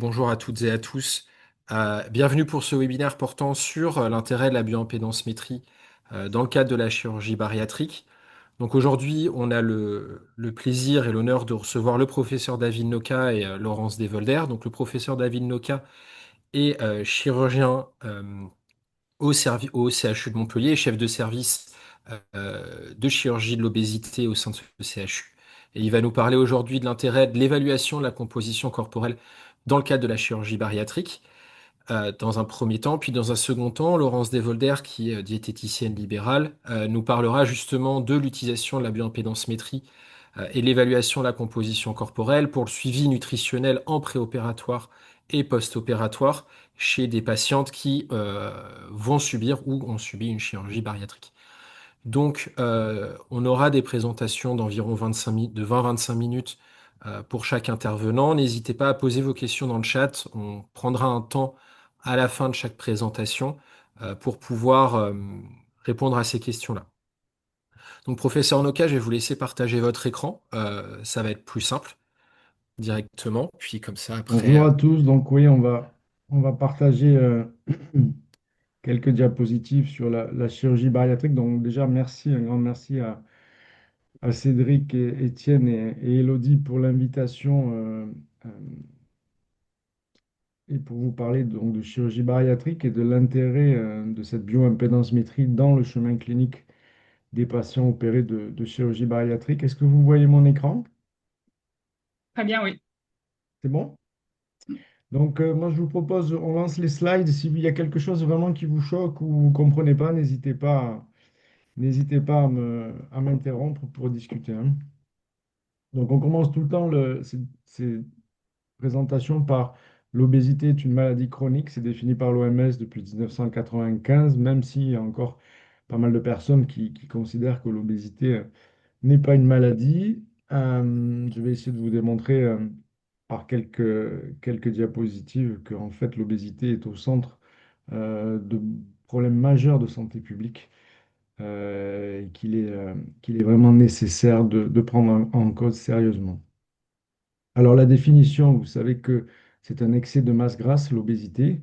Bonjour à toutes et à tous. Bienvenue pour ce webinaire portant sur l'intérêt de la bioimpédance-métrie dans le cadre de la chirurgie bariatrique. Donc aujourd'hui, on a le plaisir et l'honneur de recevoir le professeur David Noca et Laurence Devolder. Donc le professeur David Noca est chirurgien au CHU de Montpellier et chef de service de chirurgie de l'obésité au sein de ce CHU. Et il va nous parler aujourd'hui de l'intérêt de l'évaluation de la composition corporelle dans le cadre de la chirurgie bariatrique, dans un premier temps. Puis dans un second temps, Laurence Devolder, qui est diététicienne libérale, nous parlera justement de l'utilisation de la bioimpédance-métrie et l'évaluation de la composition corporelle pour le suivi nutritionnel en préopératoire et post-opératoire chez des patientes qui vont subir ou ont subi une chirurgie bariatrique. Donc, on aura des présentations d'environ 20-25 minutes pour chaque intervenant. N'hésitez pas à poser vos questions dans le chat. On prendra un temps à la fin de chaque présentation pour pouvoir répondre à ces questions-là. Donc, professeur Noca, je vais vous laisser partager votre écran. Ça va être plus simple directement. Puis comme ça, après, Bonjour à tous. Donc oui, on va partager quelques diapositives sur la chirurgie bariatrique. Donc déjà, merci, un grand merci à Cédric, et Étienne et Élodie pour l'invitation euh, et pour vous parler donc de chirurgie bariatrique et de l'intérêt de cette bioimpédance-métrie dans le chemin clinique des patients opérés de chirurgie bariatrique. Est-ce que vous voyez mon écran? Très bien, oui. C'est bon? Donc, moi, je vous propose, on lance les slides. S'il y a quelque chose vraiment qui vous choque ou vous ne comprenez pas, n'hésitez pas à m'interrompre pour discuter, hein. Donc, on commence tout le temps ces présentations par l'obésité est une maladie chronique. C'est défini par l'OMS depuis 1995, même s'il y a encore pas mal de personnes qui considèrent que l'obésité n'est pas une maladie. Je vais essayer de vous démontrer par quelques diapositives que en fait, l'obésité est au centre de problèmes majeurs de santé publique et qu'il est vraiment nécessaire de prendre en cause sérieusement. Alors la définition, vous savez que c'est un excès de masse grasse, l'obésité.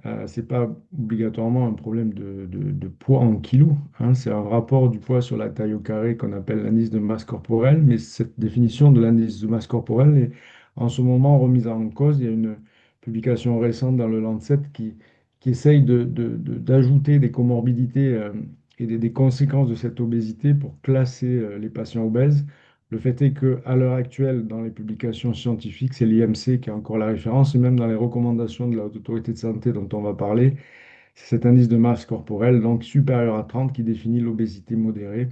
Ce n'est pas obligatoirement un problème de poids en kilos, hein. C'est un rapport du poids sur la taille au carré qu'on appelle l'indice de masse corporelle. Mais cette définition de l'indice de masse corporelle est en ce moment remise en cause. Il y a une publication récente dans le Lancet qui essaye d'ajouter des comorbidités et des conséquences de cette obésité pour classer les patients obèses. Le fait est qu'à l'heure actuelle, dans les publications scientifiques, c'est l'IMC qui a encore la référence, et même dans les recommandations de la Haute Autorité de Santé dont on va parler, c'est cet indice de masse corporelle, donc supérieur à 30, qui définit l'obésité modérée.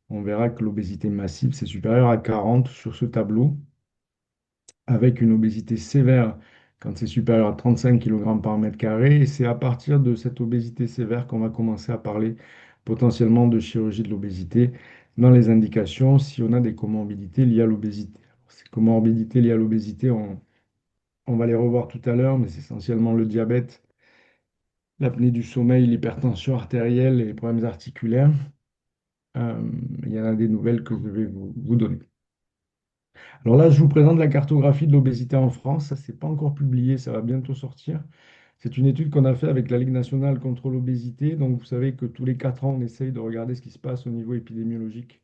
On verra que l'obésité massive, c'est supérieur à 40 sur ce tableau, avec une obésité sévère quand c'est supérieur à 35 kg par mètre carré. Et c'est à partir de cette obésité sévère qu'on va commencer à parler potentiellement de chirurgie de l'obésité dans les indications si on a des comorbidités liées à l'obésité. Ces comorbidités liées à l'obésité, on va les revoir tout à l'heure, mais c'est essentiellement le diabète, l'apnée du sommeil, l'hypertension artérielle et les problèmes articulaires. Euh, il y en a des nouvelles que je vais vous donner. Alors là, je vous présente la cartographie de l'obésité en France. Ça, c'est pas encore publié, ça va bientôt sortir. C'est une étude qu'on a fait avec la Ligue nationale contre l'obésité. Donc, vous savez que tous les 4 ans, on essaye de regarder ce qui se passe au niveau épidémiologique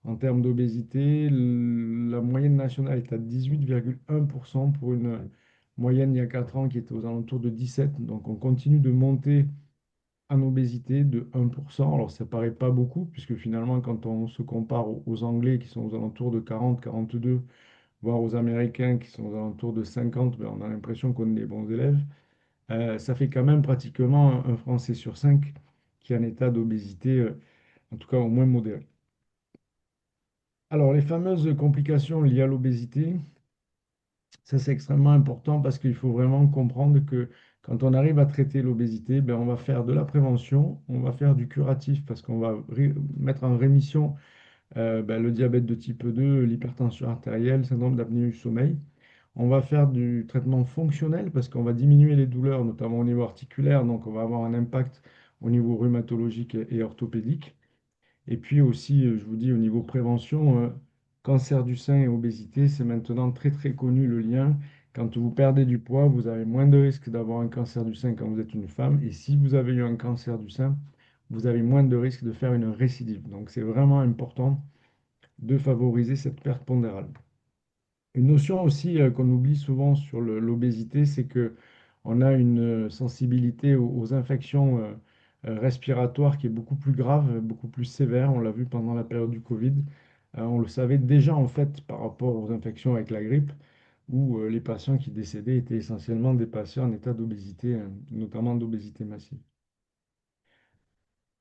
en termes d'obésité. La moyenne nationale est à 18,1% pour une moyenne il y a 4 ans qui était aux alentours de 17. Donc, on continue de monter en obésité de 1%. Alors, ça paraît pas beaucoup, puisque finalement, quand on se compare aux Anglais qui sont aux alentours de 40, 42, voire aux Américains qui sont aux alentours de 50, ben, on a l'impression qu'on est des bons élèves. Ça fait quand même pratiquement un Français sur 5 qui est en état d'obésité, en tout cas au moins modéré. Alors, les fameuses complications liées à l'obésité, ça c'est extrêmement important parce qu'il faut vraiment comprendre que quand on arrive à traiter l'obésité, ben, on va faire de la prévention, on va faire du curatif parce qu'on va mettre en rémission ben, le diabète de type 2, l'hypertension artérielle, le syndrome d'apnée du sommeil. On va faire du traitement fonctionnel parce qu'on va diminuer les douleurs, notamment au niveau articulaire, donc on va avoir un impact au niveau rhumatologique et orthopédique. Et puis aussi, je vous dis, au niveau prévention, cancer du sein et obésité, c'est maintenant très très connu le lien. Quand vous perdez du poids, vous avez moins de risques d'avoir un cancer du sein quand vous êtes une femme. Et si vous avez eu un cancer du sein, vous avez moins de risques de faire une récidive. Donc c'est vraiment important de favoriser cette perte pondérale. Une notion aussi qu'on oublie souvent sur l'obésité, c'est que on a une sensibilité aux infections respiratoires qui est beaucoup plus grave, beaucoup plus sévère. On l'a vu pendant la période du Covid. On le savait déjà en fait par rapport aux infections avec la grippe, où les patients qui décédaient étaient essentiellement des patients en état d'obésité, notamment d'obésité massive.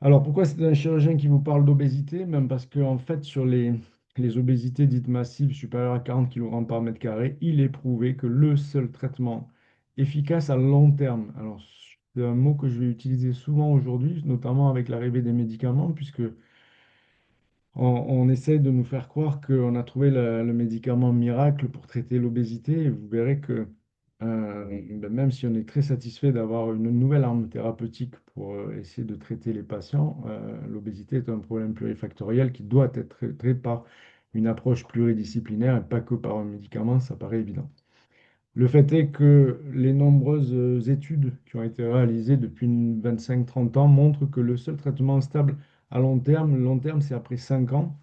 Alors, pourquoi c'est un chirurgien qui vous parle d'obésité? Même parce qu'en fait, sur les obésités dites massives supérieures à 40 kg par mètre carré, il est prouvé que le seul traitement efficace à long terme, alors c'est un mot que je vais utiliser souvent aujourd'hui, notamment avec l'arrivée des médicaments, puisque on essaie de nous faire croire qu'on a trouvé le médicament miracle pour traiter l'obésité. Et vous verrez que même si on est très satisfait d'avoir une nouvelle arme thérapeutique pour essayer de traiter les patients, l'obésité est un problème plurifactoriel qui doit être traité par une approche pluridisciplinaire et pas que par un médicament, ça paraît évident. Le fait est que les nombreuses études qui ont été réalisées depuis 25-30 ans montrent que le seul traitement stable à long terme, c'est après 5 ans,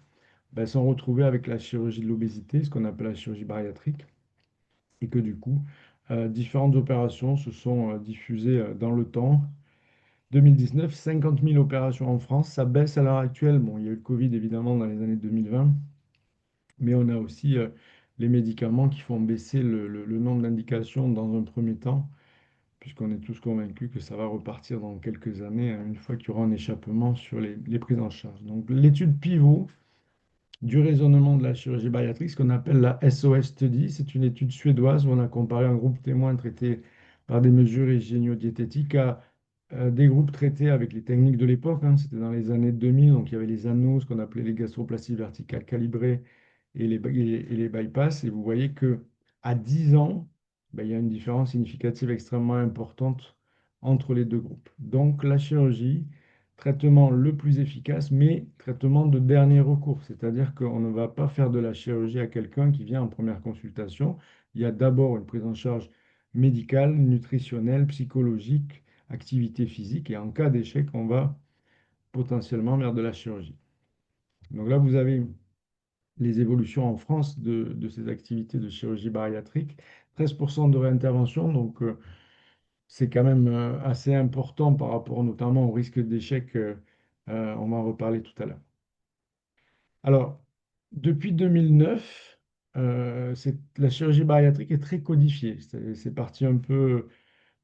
ben, sont retrouvés avec la chirurgie de l'obésité, ce qu'on appelle la chirurgie bariatrique, et que du coup, différentes opérations se sont diffusées dans le temps. 2019, 50 000 opérations en France, ça baisse à l'heure actuelle. Bon, il y a eu le Covid évidemment dans les années 2020, mais on a aussi les médicaments qui font baisser le nombre d'indications dans un premier temps, puisqu'on est tous convaincus que ça va repartir dans quelques années, hein, une fois qu'il y aura un échappement sur les prises en charge. Donc l'étude pivot du raisonnement de la chirurgie bariatrique, ce qu'on appelle la SOS Study. C'est une étude suédoise où on a comparé un groupe témoin traité par des mesures hygiéno-diététiques à des groupes traités avec les techniques de l'époque, hein. C'était dans les années 2000, donc il y avait les anneaux, ce qu'on appelait les gastroplasties verticales calibrées et les bypass. Et vous voyez que à 10 ans, ben, il y a une différence significative extrêmement importante entre les deux groupes. Donc la chirurgie, traitement le plus efficace, mais traitement de dernier recours. C'est-à-dire qu'on ne va pas faire de la chirurgie à quelqu'un qui vient en première consultation. Il y a d'abord une prise en charge médicale, nutritionnelle, psychologique, activité physique, et en cas d'échec, on va potentiellement vers de la chirurgie. Donc là, vous avez les évolutions en France de ces activités de chirurgie bariatrique. 13% de réintervention, donc c'est quand même assez important par rapport notamment au risque d'échec. On va en reparler tout à l'heure. Alors, depuis 2009, la chirurgie bariatrique est très codifiée. C'est parti un peu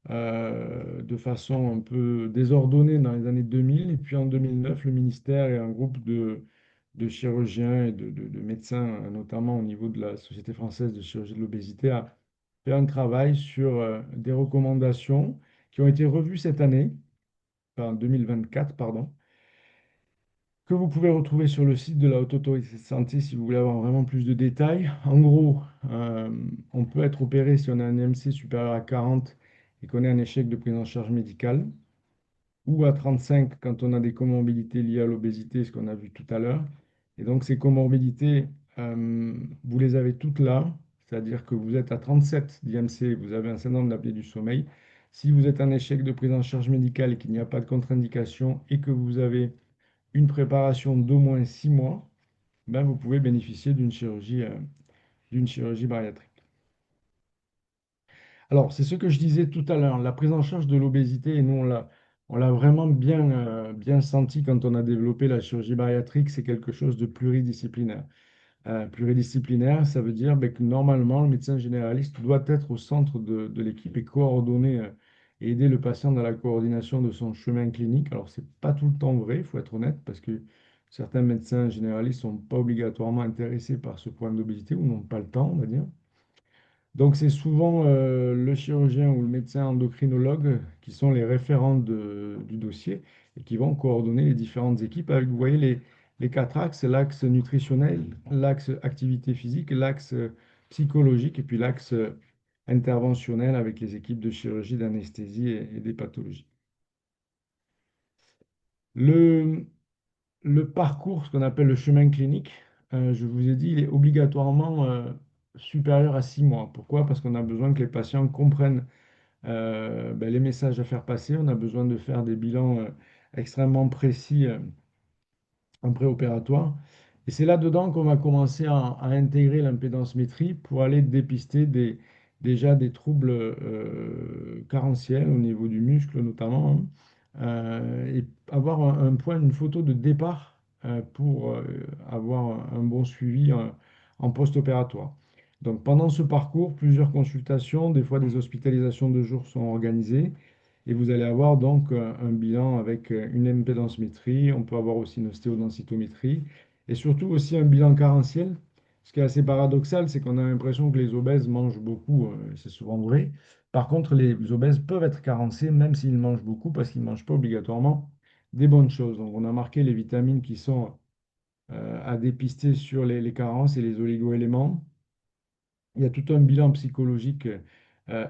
de façon un peu désordonnée dans les années 2000. Et puis en 2009, le ministère et un groupe de chirurgiens et de médecins, notamment au niveau de la Société française de chirurgie de l'obésité, a fait un travail sur des recommandations qui ont été revues cette année, enfin 2024, pardon, que vous pouvez retrouver sur le site de la Haute Autorité de Santé si vous voulez avoir vraiment plus de détails. En gros, on peut être opéré si on a un IMC supérieur à 40 et qu'on ait un échec de prise en charge médicale, ou à 35 quand on a des comorbidités liées à l'obésité, ce qu'on a vu tout à l'heure. Et donc ces comorbidités, vous les avez toutes là, c'est-à-dire que vous êtes à 37 d'IMC, vous avez un syndrome d'apnée du sommeil. Si vous êtes un échec de prise en charge médicale et qu'il n'y a pas de contre-indication et que vous avez une préparation d'au moins 6 mois, ben vous pouvez bénéficier d'une chirurgie bariatrique. Alors, c'est ce que je disais tout à l'heure, la prise en charge de l'obésité, et nous, on l'a vraiment bien senti quand on a développé la chirurgie bariatrique, c'est quelque chose de pluridisciplinaire. Pluridisciplinaire, ça veut dire ben, que normalement, le médecin généraliste doit être au centre de l'équipe et coordonner et aider le patient dans la coordination de son chemin clinique. Alors, c'est pas tout le temps vrai, il faut être honnête, parce que certains médecins généralistes sont pas obligatoirement intéressés par ce problème d'obésité ou n'ont pas le temps, on va dire. Donc, c'est souvent le chirurgien ou le médecin endocrinologue qui sont les référents du dossier et qui vont coordonner les différentes équipes avec, vous voyez, les quatre axes, l'axe nutritionnel, l'axe activité physique, l'axe psychologique et puis l'axe interventionnel avec les équipes de chirurgie, d'anesthésie et des pathologies. Le, le parcours, ce qu'on appelle le chemin clinique, je vous ai dit, il est obligatoirement supérieur à 6 mois. Pourquoi? Parce qu'on a besoin que les patients comprennent les messages à faire passer. On a besoin de faire des bilans extrêmement précis en préopératoire. Et c'est là-dedans qu'on va commencer à intégrer l'impédance-métrie pour aller dépister déjà des troubles carentiels au niveau du muscle notamment, hein, et avoir un point, une photo de départ pour avoir un bon suivi en post-opératoire. Donc pendant ce parcours, plusieurs consultations, des fois des hospitalisations de jour sont organisées. Et vous allez avoir donc un bilan avec une impédance-métrie, on peut avoir aussi une ostéodensitométrie, et surtout aussi un bilan carentiel. Ce qui est assez paradoxal, c'est qu'on a l'impression que les obèses mangent beaucoup, c'est souvent vrai. Par contre, les obèses peuvent être carencés même s'ils mangent beaucoup, parce qu'ils ne mangent pas obligatoirement des bonnes choses. Donc on a marqué les vitamines qui sont à dépister sur les carences et les oligoéléments. Il y a tout un bilan psychologique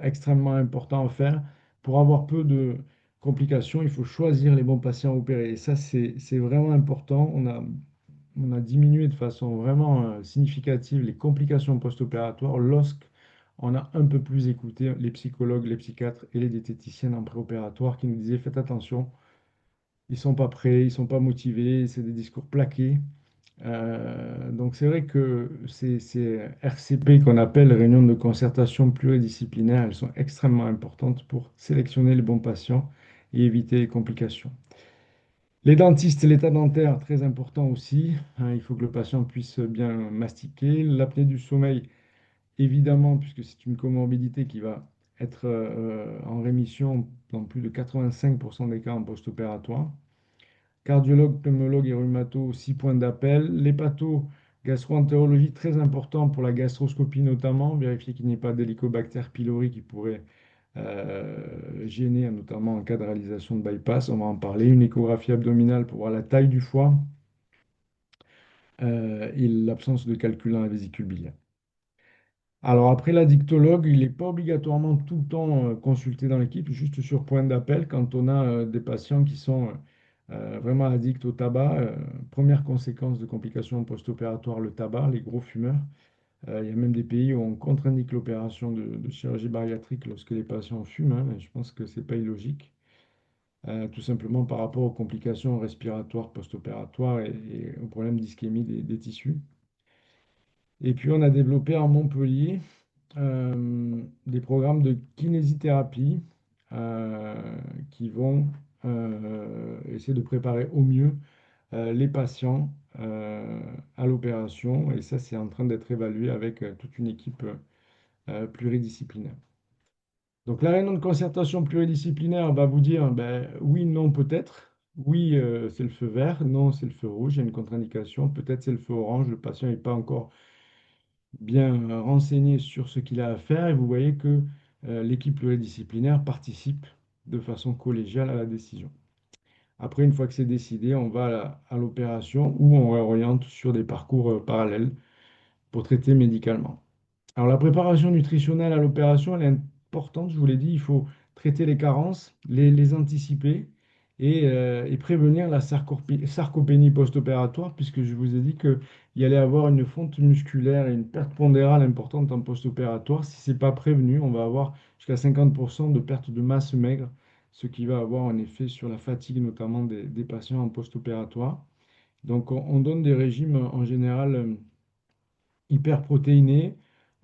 extrêmement important à faire. Pour avoir peu de complications, il faut choisir les bons patients à opérer. Et ça, c'est vraiment important. On a diminué de façon vraiment significative les complications post-opératoires lorsqu'on a un peu plus écouté les psychologues, les psychiatres et les diététiciennes en préopératoire qui nous disaient faites attention, ils sont pas prêts, ils sont pas motivés, c'est des discours plaqués. Donc c'est vrai que ces RCP qu'on appelle réunions de concertation pluridisciplinaires, elles sont extrêmement importantes pour sélectionner les bons patients et éviter les complications. Les dentistes, l'état dentaire, très important aussi, hein, il faut que le patient puisse bien mastiquer. L'apnée du sommeil, évidemment, puisque c'est une comorbidité qui va être en rémission dans plus de 85% des cas en post-opératoire. Cardiologue, pneumologue et rhumato, 6 points d'appel. L'hépato, gastro-entérologie, très important pour la gastroscopie notamment. Vérifier qu'il n'y ait pas d'hélicobactère pylori qui pourrait gêner, notamment en cas de réalisation de bypass. On va en parler. Une échographie abdominale pour voir la taille du foie et l'absence de calcul dans la vésicule biliaire. Alors après, l'addictologue, il n'est pas obligatoirement tout le temps consulté dans l'équipe, juste sur point d'appel quand on a des patients qui sont vraiment addicts au tabac. Première conséquence de complications post-opératoires, le tabac, les gros fumeurs. Il y a même des pays où on contre-indique l'opération de chirurgie bariatrique lorsque les patients fument, hein. Je pense que c'est pas illogique, tout simplement par rapport aux complications respiratoires post-opératoires et aux problèmes d'ischémie des tissus. Et puis on a développé à Montpellier des programmes de kinésithérapie euh, qui vont essayer de préparer au mieux les patients à l'opération. Et ça, c'est en train d'être évalué avec toute une équipe pluridisciplinaire. Donc la réunion de concertation pluridisciplinaire va vous dire ben, oui, non, peut-être. Oui, c'est le feu vert. Non, c'est le feu rouge. Il y a une contre-indication. Peut-être c'est le feu orange. Le patient n'est pas encore bien renseigné sur ce qu'il a à faire et vous voyez que l'équipe pluridisciplinaire participe de façon collégiale à la décision. Après, une fois que c'est décidé, on va à l'opération ou on réoriente sur des parcours parallèles pour traiter médicalement. Alors la préparation nutritionnelle à l'opération, elle est importante, je vous l'ai dit, il faut traiter les carences, les anticiper et prévenir la sarcopénie post-opératoire, puisque je vous ai dit qu'il y allait avoir une fonte musculaire et une perte pondérale importante en post-opératoire. Si ce n'est pas prévenu, on va avoir jusqu'à 50% de perte de masse maigre, ce qui va avoir un effet sur la fatigue, notamment des patients en post-opératoire. Donc on donne des régimes en général hyperprotéinés.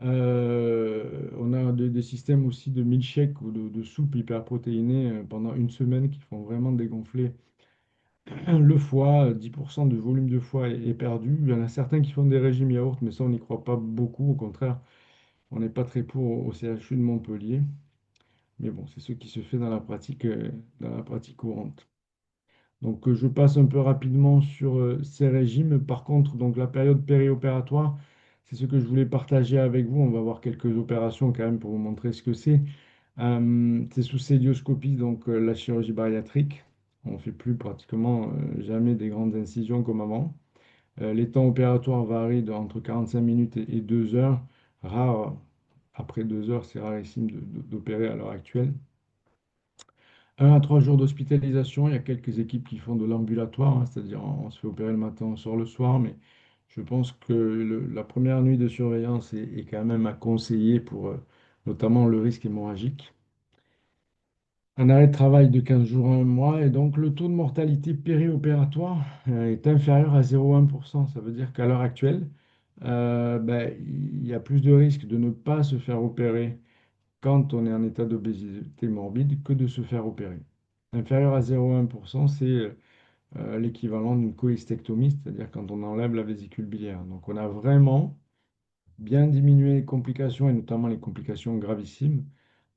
On a des systèmes aussi de milkshake ou de soupe hyperprotéinée pendant une semaine qui font vraiment dégonfler le foie. 10% de volume de foie est perdu. Il y en a certains qui font des régimes yaourt, mais ça, on n'y croit pas beaucoup. Au contraire, on n'est pas très pour au CHU de Montpellier. Mais bon, c'est ce qui se fait dans la pratique courante. Donc, je passe un peu rapidement sur ces régimes. Par contre, donc, la période périopératoire, c'est ce que je voulais partager avec vous. On va voir quelques opérations quand même pour vous montrer ce que c'est. C'est sous célioscopie, donc la chirurgie bariatrique. On ne fait plus pratiquement jamais des grandes incisions comme avant. Les temps opératoires varient entre 45 minutes et 2 heures. Rare, après 2 heures, c'est rarissime d'opérer à l'heure actuelle. 1 à 3 jours d'hospitalisation. Il y a quelques équipes qui font de l'ambulatoire, hein, c'est-à-dire on se fait opérer le matin, on sort le soir, mais Je pense que la première nuit de surveillance est quand même à conseiller pour notamment le risque hémorragique. Un arrêt de travail de 15 jours à un mois et donc le taux de mortalité périopératoire est inférieur à 0,1%. Ça veut dire qu'à l'heure actuelle, ben, il y a plus de risques de ne pas se faire opérer quand on est en état d'obésité morbide que de se faire opérer. Inférieur à 0,1%, c'est l'équivalent d'une cholecystectomie, c'est-à-dire quand on enlève la vésicule biliaire. Donc on a vraiment bien diminué les complications et notamment les complications gravissimes.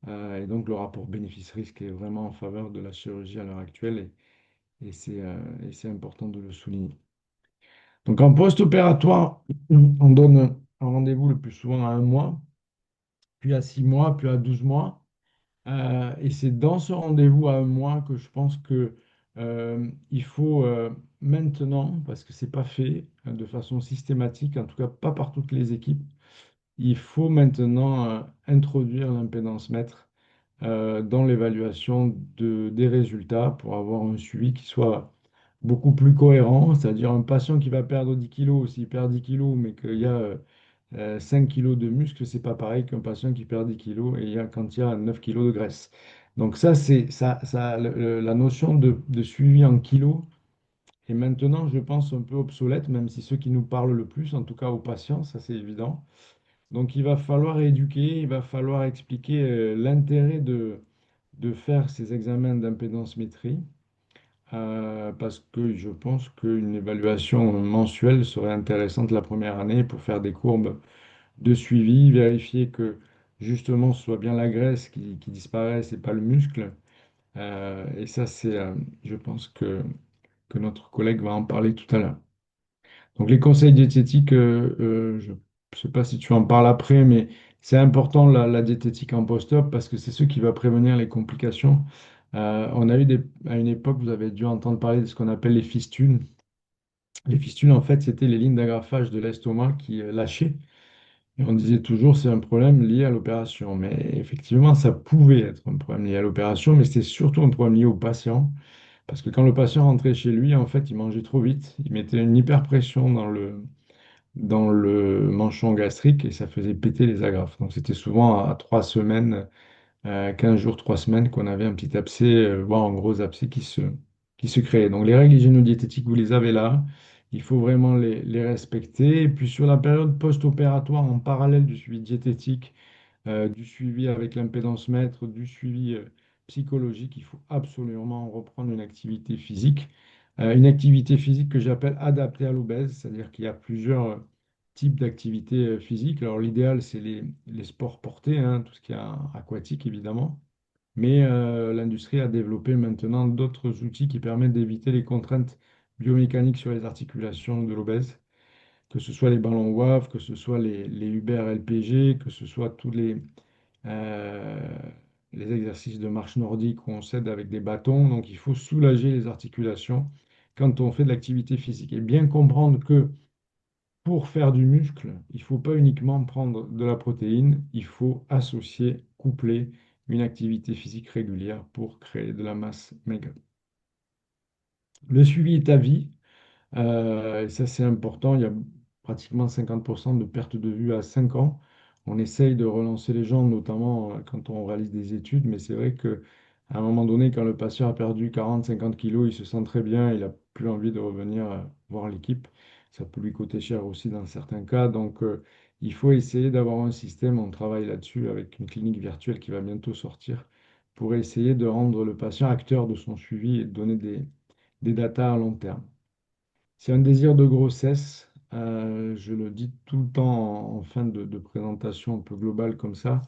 Et donc le rapport bénéfice-risque est vraiment en faveur de la chirurgie à l'heure actuelle et c'est important de le souligner. Donc en post-opératoire, on donne un rendez-vous le plus souvent à un mois, puis à 6 mois, puis à 12 mois. Et c'est dans ce rendez-vous à un mois que je pense que il faut maintenant, parce que c'est pas fait de façon systématique, en tout cas pas par toutes les équipes, il faut maintenant introduire l'impédance mètre dans l'évaluation des résultats pour avoir un suivi qui soit beaucoup plus cohérent, c'est-à-dire un patient qui va perdre 10 kilos, s'il perd 10 kilos, mais qu'il y a 5 kilos de muscle, c'est pas pareil qu'un patient qui perd 10 kilos et quand il y a 9 kilos de graisse. Donc ça, c'est la notion de suivi en kilos est maintenant, je pense, un peu obsolète, même si ceux qui nous parlent le plus, en tout cas aux patients, ça c'est évident. Donc il va falloir éduquer, il va falloir expliquer l'intérêt de faire ces examens d'impédance-métrie, parce que je pense qu'une évaluation mensuelle serait intéressante la première année pour faire des courbes de suivi, vérifier que justement ce soit bien la graisse qui disparaisse et pas le muscle. Et ça, je pense que notre collègue va en parler tout à l'heure. Donc les conseils diététiques, je ne sais pas si tu en parles après, mais c'est important la diététique en post-op parce que c'est ce qui va prévenir les complications. On a eu à une époque, vous avez dû entendre parler de ce qu'on appelle les fistules. Les fistules, en fait, c'était les lignes d'agrafage de l'estomac qui lâchaient. Et on disait toujours c'est un problème lié à l'opération. Mais effectivement, ça pouvait être un problème lié à l'opération, mais c'était surtout un problème lié au patient. Parce que quand le patient rentrait chez lui, en fait, il mangeait trop vite. Il mettait une hyperpression dans le manchon gastrique et ça faisait péter les agrafes. Donc c'était souvent à 3 semaines, 15 jours, 3 semaines qu'on avait un petit abcès, voire un gros abcès qui se créait. Donc les règles hygiéno-diététiques, vous les avez là. Il faut vraiment les respecter. Et puis sur la période post-opératoire, en parallèle du suivi diététique, du suivi avec l'impédance mètre, du suivi psychologique, il faut absolument reprendre une activité physique que j'appelle adaptée à l'obèse, c'est-à-dire qu'il y a plusieurs types d'activités physiques. Alors l'idéal, c'est les sports portés, hein, tout ce qui est aquatique évidemment, mais l'industrie a développé maintenant d'autres outils qui permettent d'éviter les contraintes biomécaniques sur les articulations de l'obèse, que ce soit les ballons WAF, que ce soit les Uber LPG, que ce soit tous euh, les exercices de marche nordique où on s'aide avec des bâtons. Donc il faut soulager les articulations quand on fait de l'activité physique et bien comprendre que pour faire du muscle, il ne faut pas uniquement prendre de la protéine, il faut associer, coupler une activité physique régulière pour créer de la masse maigre. Le suivi est à vie. Et ça, c'est important. Il y a pratiquement 50% de perte de vue à 5 ans. On essaye de relancer les gens, notamment quand on réalise des études, mais c'est vrai qu'à un moment donné, quand le patient a perdu 40-50 kilos, il se sent très bien, il n'a plus envie de revenir voir l'équipe. Ça peut lui coûter cher aussi dans certains cas. Donc, il faut essayer d'avoir un système. On travaille là-dessus avec une clinique virtuelle qui va bientôt sortir pour essayer de rendre le patient acteur de son suivi et de donner des datas à long terme. C'est un désir de grossesse. Je le dis tout le temps en fin de présentation un peu globale comme ça.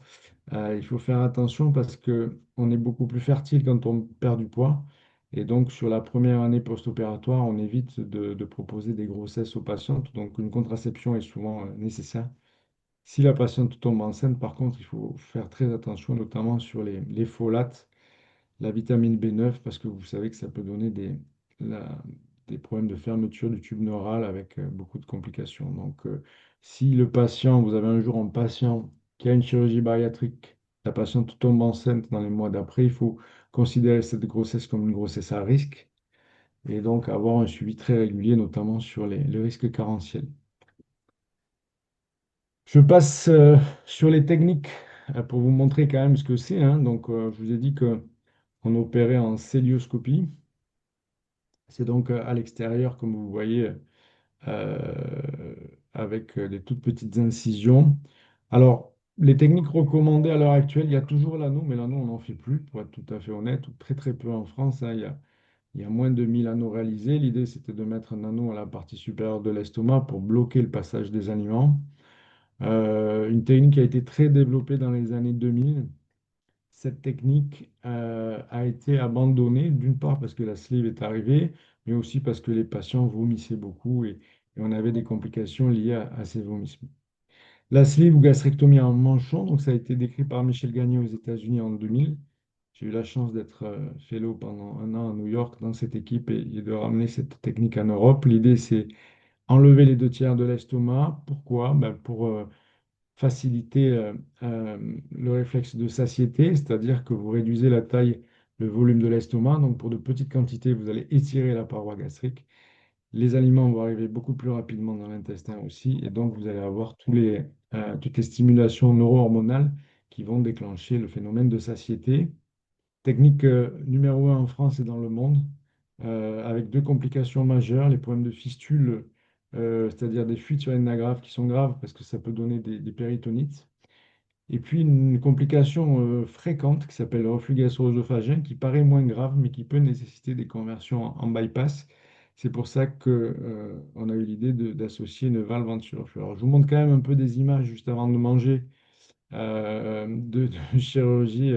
Il faut faire attention parce que on est beaucoup plus fertile quand on perd du poids. Et donc, sur la première année post-opératoire, on évite de proposer des grossesses aux patientes. Donc, une contraception est souvent nécessaire. Si la patiente tombe enceinte, par contre, il faut faire très attention, notamment sur les folates, la vitamine B9 parce que vous savez que ça peut donner la- des problèmes de fermeture du tube neural avec beaucoup de complications. Donc, si vous avez un jour un patient qui a une chirurgie bariatrique, la patiente tombe enceinte dans les mois d'après, il faut considérer cette grossesse comme une grossesse à risque et donc avoir un suivi très régulier, notamment sur les risques carentiels. Je passe sur les techniques pour vous montrer quand même ce que c'est, hein. Donc, je vous ai dit que on opérait en célioscopie. C'est donc à l'extérieur, comme vous voyez, euh, avec des toutes petites incisions. Alors, les techniques recommandées à l'heure actuelle, il y a toujours l'anneau, mais l'anneau, on n'en fait plus, pour être tout à fait honnête, ou très très peu en France, hein. Il y a moins de 1000 anneaux réalisés. L'idée, c'était de mettre un anneau à la partie supérieure de l'estomac pour bloquer le passage des aliments. Une technique qui a été très développée dans les années 2000. Cette technique a été abandonnée, d'une part parce que la sleeve est arrivée, mais aussi parce que les patients vomissaient beaucoup et on avait des complications liées à ces vomissements. La sleeve ou gastrectomie en manchon, donc ça a été décrit par Michel Gagné aux États-Unis en 2000. J'ai eu la chance d'être fellow pendant un an à New York dans cette équipe et de ramener cette technique en Europe. L'idée, c'est enlever les deux tiers de l'estomac. Pourquoi? Ben, pour faciliter le réflexe de satiété, c'est-à-dire que vous réduisez la taille, le volume de l'estomac. Donc pour de petites quantités, vous allez étirer la paroi gastrique. Les aliments vont arriver beaucoup plus rapidement dans l'intestin aussi, et donc vous allez avoir toutes les stimulations neuro-hormonales qui vont déclencher le phénomène de satiété. Technique numéro un en France et dans le monde, avec deux complications majeures, les problèmes de fistule, c'est-à-dire des fuites sur une agrafe qui sont graves parce que ça peut donner des péritonites. Et puis une complication fréquente qui s'appelle le reflux gastro-œsophagien, qui paraît moins grave, mais qui peut nécessiter des conversions en bypass. C'est pour ça que, on a eu l'idée d'associer une valve anti-reflux. Alors, je vous montre quand même un peu des images juste avant de manger de chirurgie.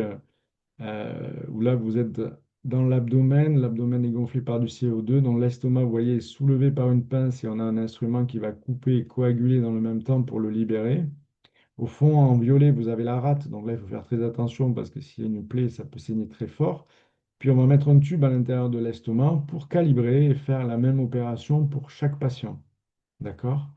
Où là vous êtes dans l'abdomen, l'abdomen est gonflé par du CO2, donc l'estomac, vous voyez, est soulevé par une pince et on a un instrument qui va couper et coaguler dans le même temps pour le libérer. Au fond, en violet, vous avez la rate, donc là, il faut faire très attention parce que s'il y a une plaie, ça peut saigner très fort. Puis on va mettre un tube à l'intérieur de l'estomac pour calibrer et faire la même opération pour chaque patient. D'accord?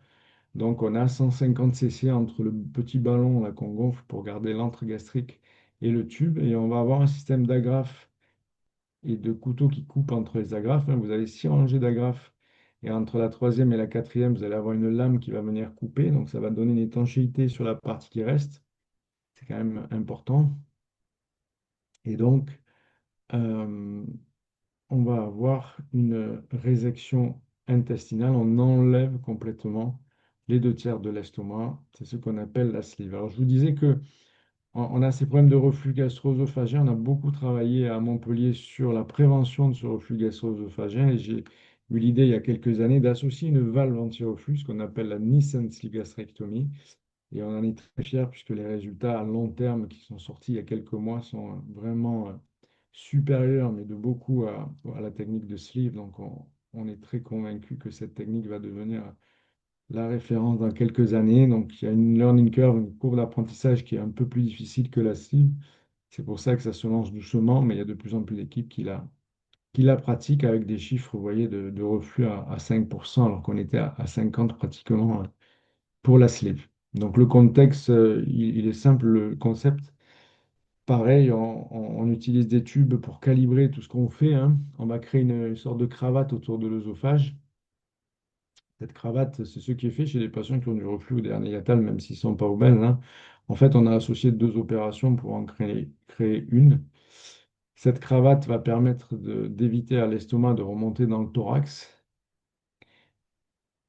Donc, on a 150 cc entre le petit ballon là qu'on gonfle pour garder l'antre gastrique et le tube. Et on va avoir un système d'agrafes et de couteaux qui coupent entre les agrafes, hein. Vous avez 6 rangées d'agrafes. Et entre la troisième et la quatrième, vous allez avoir une lame qui va venir couper. Donc, ça va donner une étanchéité sur la partie qui reste. C'est quand même important. Et donc, euh, on va avoir une résection intestinale. On enlève complètement les deux tiers de l'estomac. C'est ce qu'on appelle la sleeve. Alors, je vous disais que on a ces problèmes de reflux gastro-œsophagien. On a beaucoup travaillé à Montpellier sur la prévention de ce reflux gastro-œsophagien et j'ai eu l'idée il y a quelques années d'associer une valve anti-reflux, ce qu'on appelle la Nissen sleeve gastrectomie. Et on en est très fiers puisque les résultats à long terme qui sont sortis il y a quelques mois sont vraiment supérieurs, mais de beaucoup à la technique de sleeve. Donc on est très convaincu que cette technique va devenir la référence dans quelques années. Donc il y a une learning curve, une courbe d'apprentissage qui est un peu plus difficile que la sleeve. C'est pour ça que ça se lance doucement, mais il y a de plus en plus d'équipes qui la pratiquent avec des chiffres, vous voyez, de reflux à 5%, alors qu'on était à 50 pratiquement pour la sleeve. Donc le contexte, il est simple, le concept. Pareil, on utilise des tubes pour calibrer tout ce qu'on fait, hein. On va créer une sorte de cravate autour de l'œsophage. Cette cravate, c'est ce qui est fait chez les patients qui ont du reflux ou des hernies hiatales, même s'ils ne sont pas obèses, hein. En fait, on a associé deux opérations pour en créer une. Cette cravate va permettre d'éviter à l'estomac de remonter dans le thorax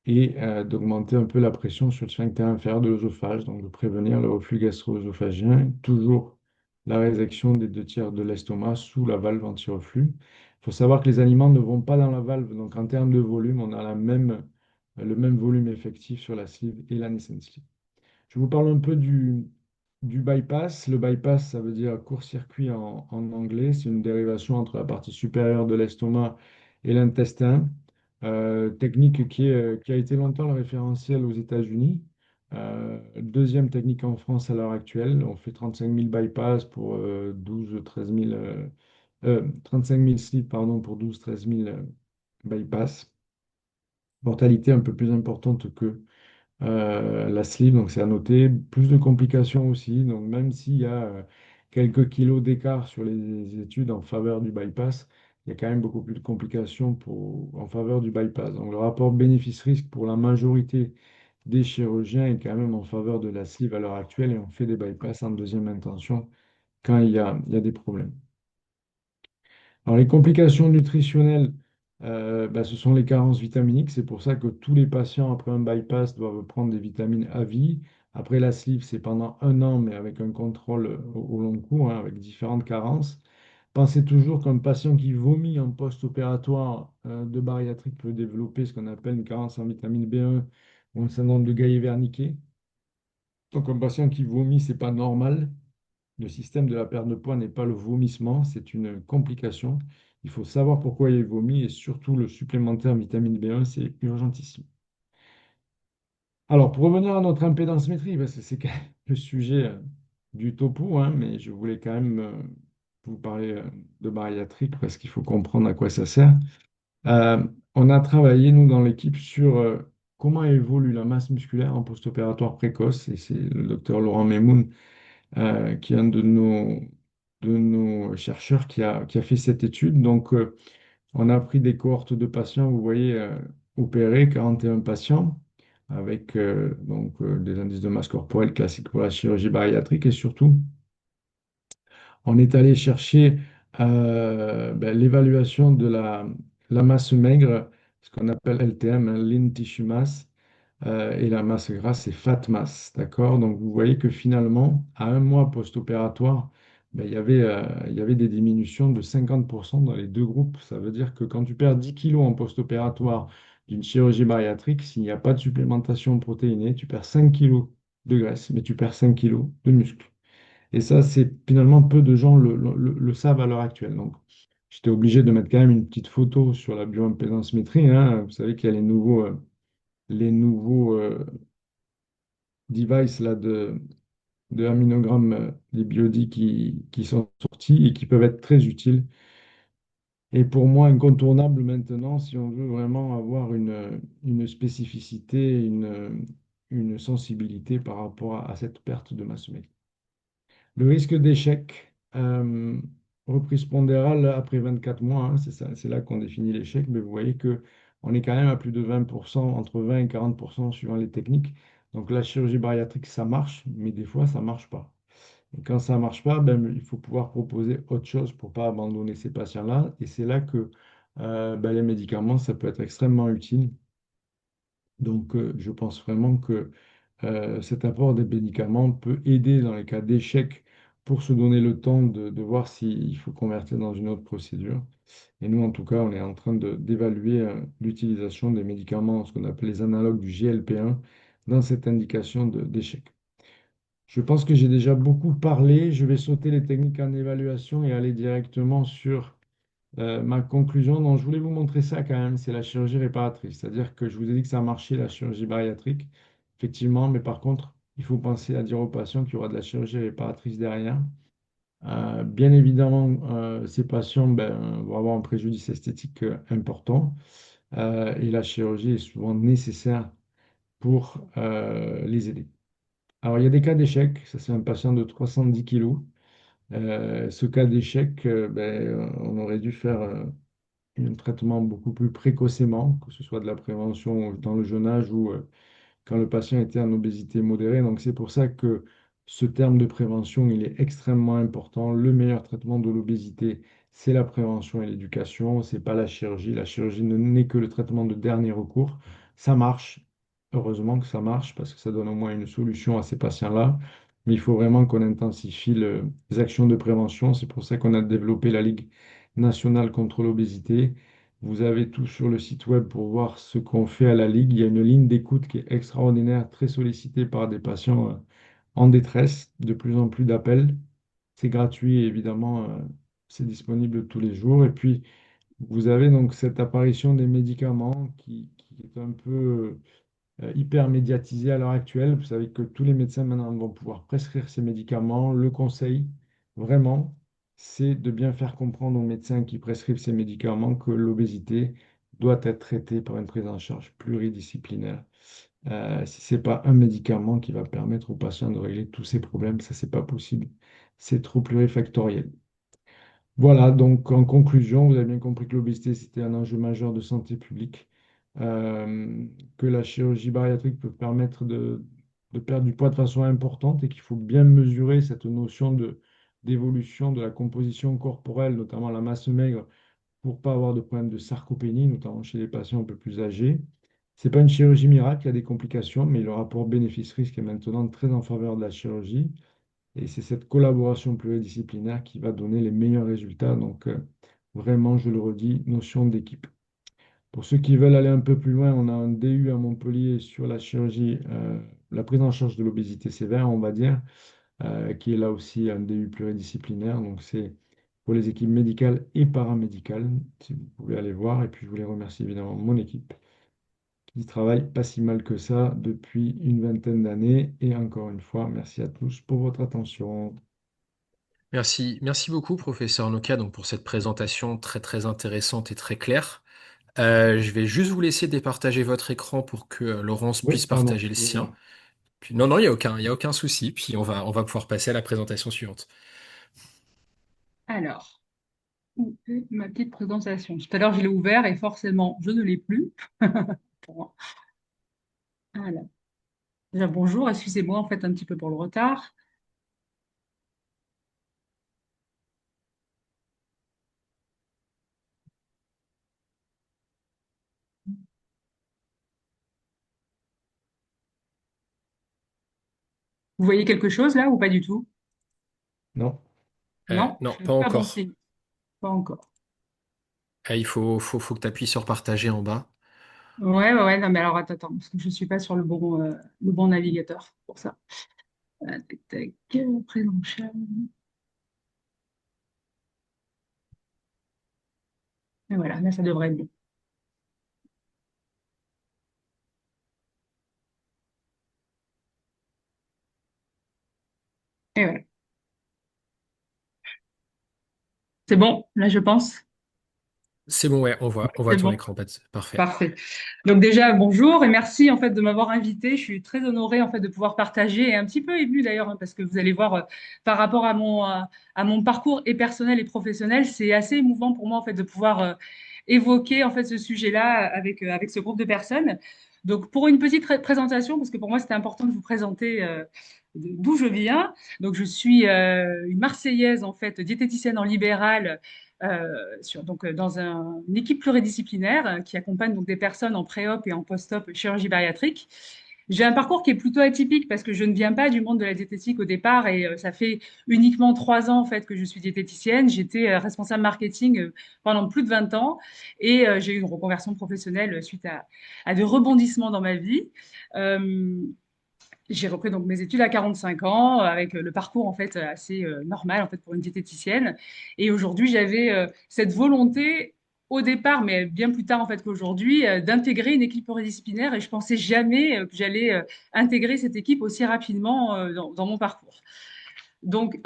et d'augmenter un peu la pression sur le sphincter inférieur de l'œsophage, donc de prévenir le reflux gastro-œsophagien, toujours la résection des deux tiers de l'estomac sous la valve anti-reflux. Il faut savoir que les aliments ne vont pas dans la valve, donc en termes de volume, on a le même volume effectif sur la sleeve et la Nissen sleeve. Je vous parle un peu du bypass. Le bypass, ça veut dire court-circuit en anglais. C'est une dérivation entre la partie supérieure de l'estomac et l'intestin. Technique qui a été longtemps le référentiel aux États-Unis. Deuxième technique en France à l'heure actuelle. On fait 35 000 bypass pour 12-13 000, 35 000 slips pardon, pour 12-13 000 bypass. Mortalité un peu plus importante que la sleeve, donc c'est à noter. Plus de complications aussi, donc même s'il y a quelques kilos d'écart sur les études en faveur du bypass, il y a quand même beaucoup plus de complications en faveur du bypass. Donc le rapport bénéfice-risque pour la majorité, des chirurgiens est quand même en faveur de la sleeve à l'heure actuelle et on fait des bypass en deuxième intention quand il y a des problèmes. Alors, les complications nutritionnelles, ce sont les carences vitaminiques. C'est pour ça que tous les patients après un bypass doivent prendre des vitamines à vie. Après la sleeve, c'est pendant un an, mais avec un contrôle au long cours, hein, avec différentes carences. Pensez toujours qu'un patient qui vomit en post-opératoire de bariatrique peut développer ce qu'on appelle une carence en vitamine B1 ou un syndrome de Gaillet-Wernicke. Donc, un patient qui vomit, c'est pas normal. Le système de la perte de poids n'est pas le vomissement, c'est une complication. Il faut savoir pourquoi il vomit et surtout le supplémentaire vitamine B1, c'est urgentissime. Alors, pour revenir à notre impédance métrique, parce que c'est quand même le sujet du topo, hein, mais je voulais quand même vous parler de bariatrique parce qu'il faut comprendre à quoi ça sert. On a travaillé, nous, dans l'équipe, sur comment évolue la masse musculaire en post-opératoire précoce, et c'est le docteur Laurent Memoun qui est un de nos chercheurs qui a fait cette étude. Donc, on a pris des cohortes de patients, vous voyez, opérés, 41 patients, avec des indices de masse corporelle classiques pour la chirurgie bariatrique. Et surtout, on est allé chercher l'évaluation de la masse maigre, ce qu'on appelle LTM, hein, Lean Tissue Mass, et la masse grasse, c'est fat mass, d'accord? Donc vous voyez que finalement, à un mois post-opératoire, il y avait des diminutions de 50% dans les deux groupes. Ça veut dire que quand tu perds 10 kilos en post-opératoire d'une chirurgie bariatrique, s'il n'y a pas de supplémentation protéinée, tu perds 5 kilos de graisse, mais tu perds 5 kilos de muscle. Et ça, c'est finalement peu de gens le savent à l'heure actuelle. Donc, j'étais obligé de mettre quand même une petite photo sur la bioimpédance-métrie, hein. Vous savez qu'il y a les nouveaux devices là, de aminogrammes, les biodis qui sont sortis et qui peuvent être très utiles. Et pour moi, incontournable maintenant, si on veut vraiment avoir une spécificité, une sensibilité par rapport à cette perte de masse maigre. Le risque d'échec, reprise pondérale après 24 mois, hein, c'est ça, c'est là qu'on définit l'échec, mais vous voyez que on est quand même à plus de 20%, entre 20 et 40% suivant les techniques. Donc la chirurgie bariatrique, ça marche, mais des fois, ça ne marche pas. Et quand ça ne marche pas, il faut pouvoir proposer autre chose pour ne pas abandonner ces patients-là. Et c'est là que les médicaments, ça peut être extrêmement utile. Donc, je pense vraiment que cet apport des médicaments peut aider dans les cas d'échec pour se donner le temps de voir s'il faut convertir dans une autre procédure. Et nous, en tout cas, on est en train d'évaluer l'utilisation des médicaments, ce qu'on appelle les analogues du GLP-1, dans cette indication d'échec. Je pense que j'ai déjà beaucoup parlé. Je vais sauter les techniques en évaluation et aller directement sur ma conclusion. Donc, je voulais vous montrer ça quand même, c'est la chirurgie réparatrice. C'est-à-dire que je vous ai dit que ça marchait, la chirurgie bariatrique, effectivement, mais par contre, il faut penser à dire aux patients qu'il y aura de la chirurgie réparatrice derrière. Bien évidemment, ces patients vont avoir un préjudice esthétique important et la chirurgie est souvent nécessaire pour les aider. Alors, il y a des cas d'échec. Ça, c'est un patient de 310 kilos. Ce cas d'échec, on aurait dû faire un traitement beaucoup plus précocement, que ce soit de la prévention dans le jeune âge ou quand le patient était en obésité modérée. Donc c'est pour ça que ce terme de prévention, il est extrêmement important. Le meilleur traitement de l'obésité, c'est la prévention et l'éducation, c'est pas la chirurgie. La chirurgie n'est que le traitement de dernier recours. Ça marche, heureusement que ça marche, parce que ça donne au moins une solution à ces patients-là. Mais il faut vraiment qu'on intensifie les actions de prévention. C'est pour ça qu'on a développé la Ligue nationale contre l'obésité. Vous avez tout sur le site web pour voir ce qu'on fait à la Ligue. Il y a une ligne d'écoute qui est extraordinaire, très sollicitée par des patients en détresse, de plus en plus d'appels. C'est gratuit et évidemment, c'est disponible tous les jours. Et puis, vous avez donc cette apparition des médicaments qui est un peu hyper médiatisée à l'heure actuelle. Vous savez que tous les médecins maintenant vont pouvoir prescrire ces médicaments. Le conseil, vraiment, c'est de bien faire comprendre aux médecins qui prescrivent ces médicaments que l'obésité doit être traitée par une prise en charge pluridisciplinaire. Si ce n'est pas un médicament qui va permettre au patient de régler tous ses problèmes, ça, c'est pas possible. C'est trop plurifactoriel. Voilà, donc en conclusion, vous avez bien compris que l'obésité, c'était un enjeu majeur de santé publique. euh, que la chirurgie bariatrique peut permettre de perdre du poids de façon importante et qu'il faut bien mesurer cette notion d'évolution de la composition corporelle, notamment la masse maigre, pour pas avoir de problème de sarcopénie, notamment chez les patients un peu plus âgés. C'est pas une chirurgie miracle, il y a des complications, mais le rapport bénéfice-risque est maintenant très en faveur de la chirurgie. Et c'est cette collaboration pluridisciplinaire qui va donner les meilleurs résultats. Donc, vraiment, je le redis, notion d'équipe. Pour ceux qui veulent aller un peu plus loin, on a un DU à Montpellier sur la chirurgie, la prise en charge de l'obésité sévère, on va dire, qui est là aussi un DU pluridisciplinaire. Donc, c'est pour les équipes médicales et paramédicales, si vous pouvez aller voir. Et puis, je voulais remercier évidemment mon équipe qui travaille pas si mal que ça depuis une vingtaine d'années. Et encore une fois, merci à tous pour votre attention. Merci beaucoup, professeur Noka, donc pour cette présentation très très intéressante et très claire. Je vais juste vous laisser départager votre écran pour que Laurence Oui, puisse pardon, partager le sien. excusez-moi. Puis, non, il y a aucun souci. Puis on va pouvoir passer à la présentation suivante. Alors, où est ma petite présentation? Tout à l'heure, je l'ai ouvert et forcément, je ne l'ai plus. Bon, alors, déjà, bonjour, excusez-moi en fait un petit peu pour le retard. Vous voyez quelque chose là ou pas du tout? Non. Non, Non, je pas suis pas bon encore. signe. Pas encore. Il faut que tu appuies sur partager en bas. Ouais, ouais, ouais, non, mais alors attends, parce que je ne suis pas sur le bon navigateur pour ça. Tac, tac, présent chat. Et voilà, là, ça devrait être bon. Et voilà. C'est bon, là, je pense. C'est bon, ouais, on voit C'est ton bon. écran. Parfait. Parfait. Donc déjà, bonjour et merci en fait de m'avoir invité. Je suis très honorée en fait de pouvoir partager et un petit peu émue d'ailleurs hein, parce que vous allez voir par rapport à mon parcours et personnel et professionnel, c'est assez émouvant pour moi en fait de pouvoir évoquer en fait ce sujet-là avec ce groupe de personnes. Donc pour une petite présentation parce que pour moi c'était important de vous présenter d'où je viens. Donc je suis une Marseillaise en fait diététicienne en libéral dans une équipe pluridisciplinaire qui accompagne donc des personnes en pré-op et en post-op chirurgie bariatrique. J'ai un parcours qui est plutôt atypique parce que je ne viens pas du monde de la diététique au départ et ça fait uniquement 3 ans en fait que je suis diététicienne. J'étais responsable marketing pendant plus de 20 ans et j'ai eu une reconversion professionnelle suite à des rebondissements dans ma vie. Euh, j'ai repris donc mes études à 45 ans avec le parcours en fait assez normal en fait pour une diététicienne. Et aujourd'hui, j'avais cette volonté au départ, mais bien plus tard en fait qu'aujourd'hui, d'intégrer une équipe pluridisciplinaire. Et je pensais jamais que j'allais intégrer cette équipe aussi rapidement dans mon parcours. Donc,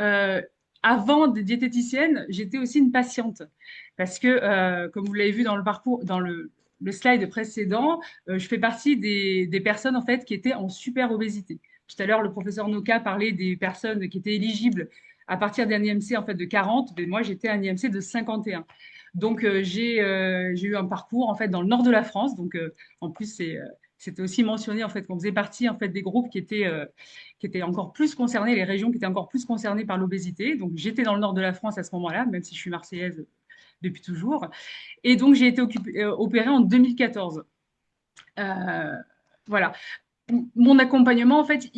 avant de diététicienne, j'étais aussi une patiente parce que, comme vous l'avez vu dans le parcours, dans le slide précédent, je fais partie des personnes en fait qui étaient en super obésité. Tout à l'heure, le professeur Noka parlait des personnes qui étaient éligibles à partir d'un IMC en fait de 40, mais moi j'étais à un IMC de 51. Donc j'ai eu un parcours en fait dans le nord de la France. Donc en plus c'était aussi mentionné en fait qu'on faisait partie en fait des groupes qui étaient encore plus concernés, les régions qui étaient encore plus concernées par l'obésité. Donc j'étais dans le nord de la France à ce moment-là, même si je suis marseillaise depuis toujours. Et donc j'ai été opérée en 2014. Euh, voilà. Mon accompagnement, en fait,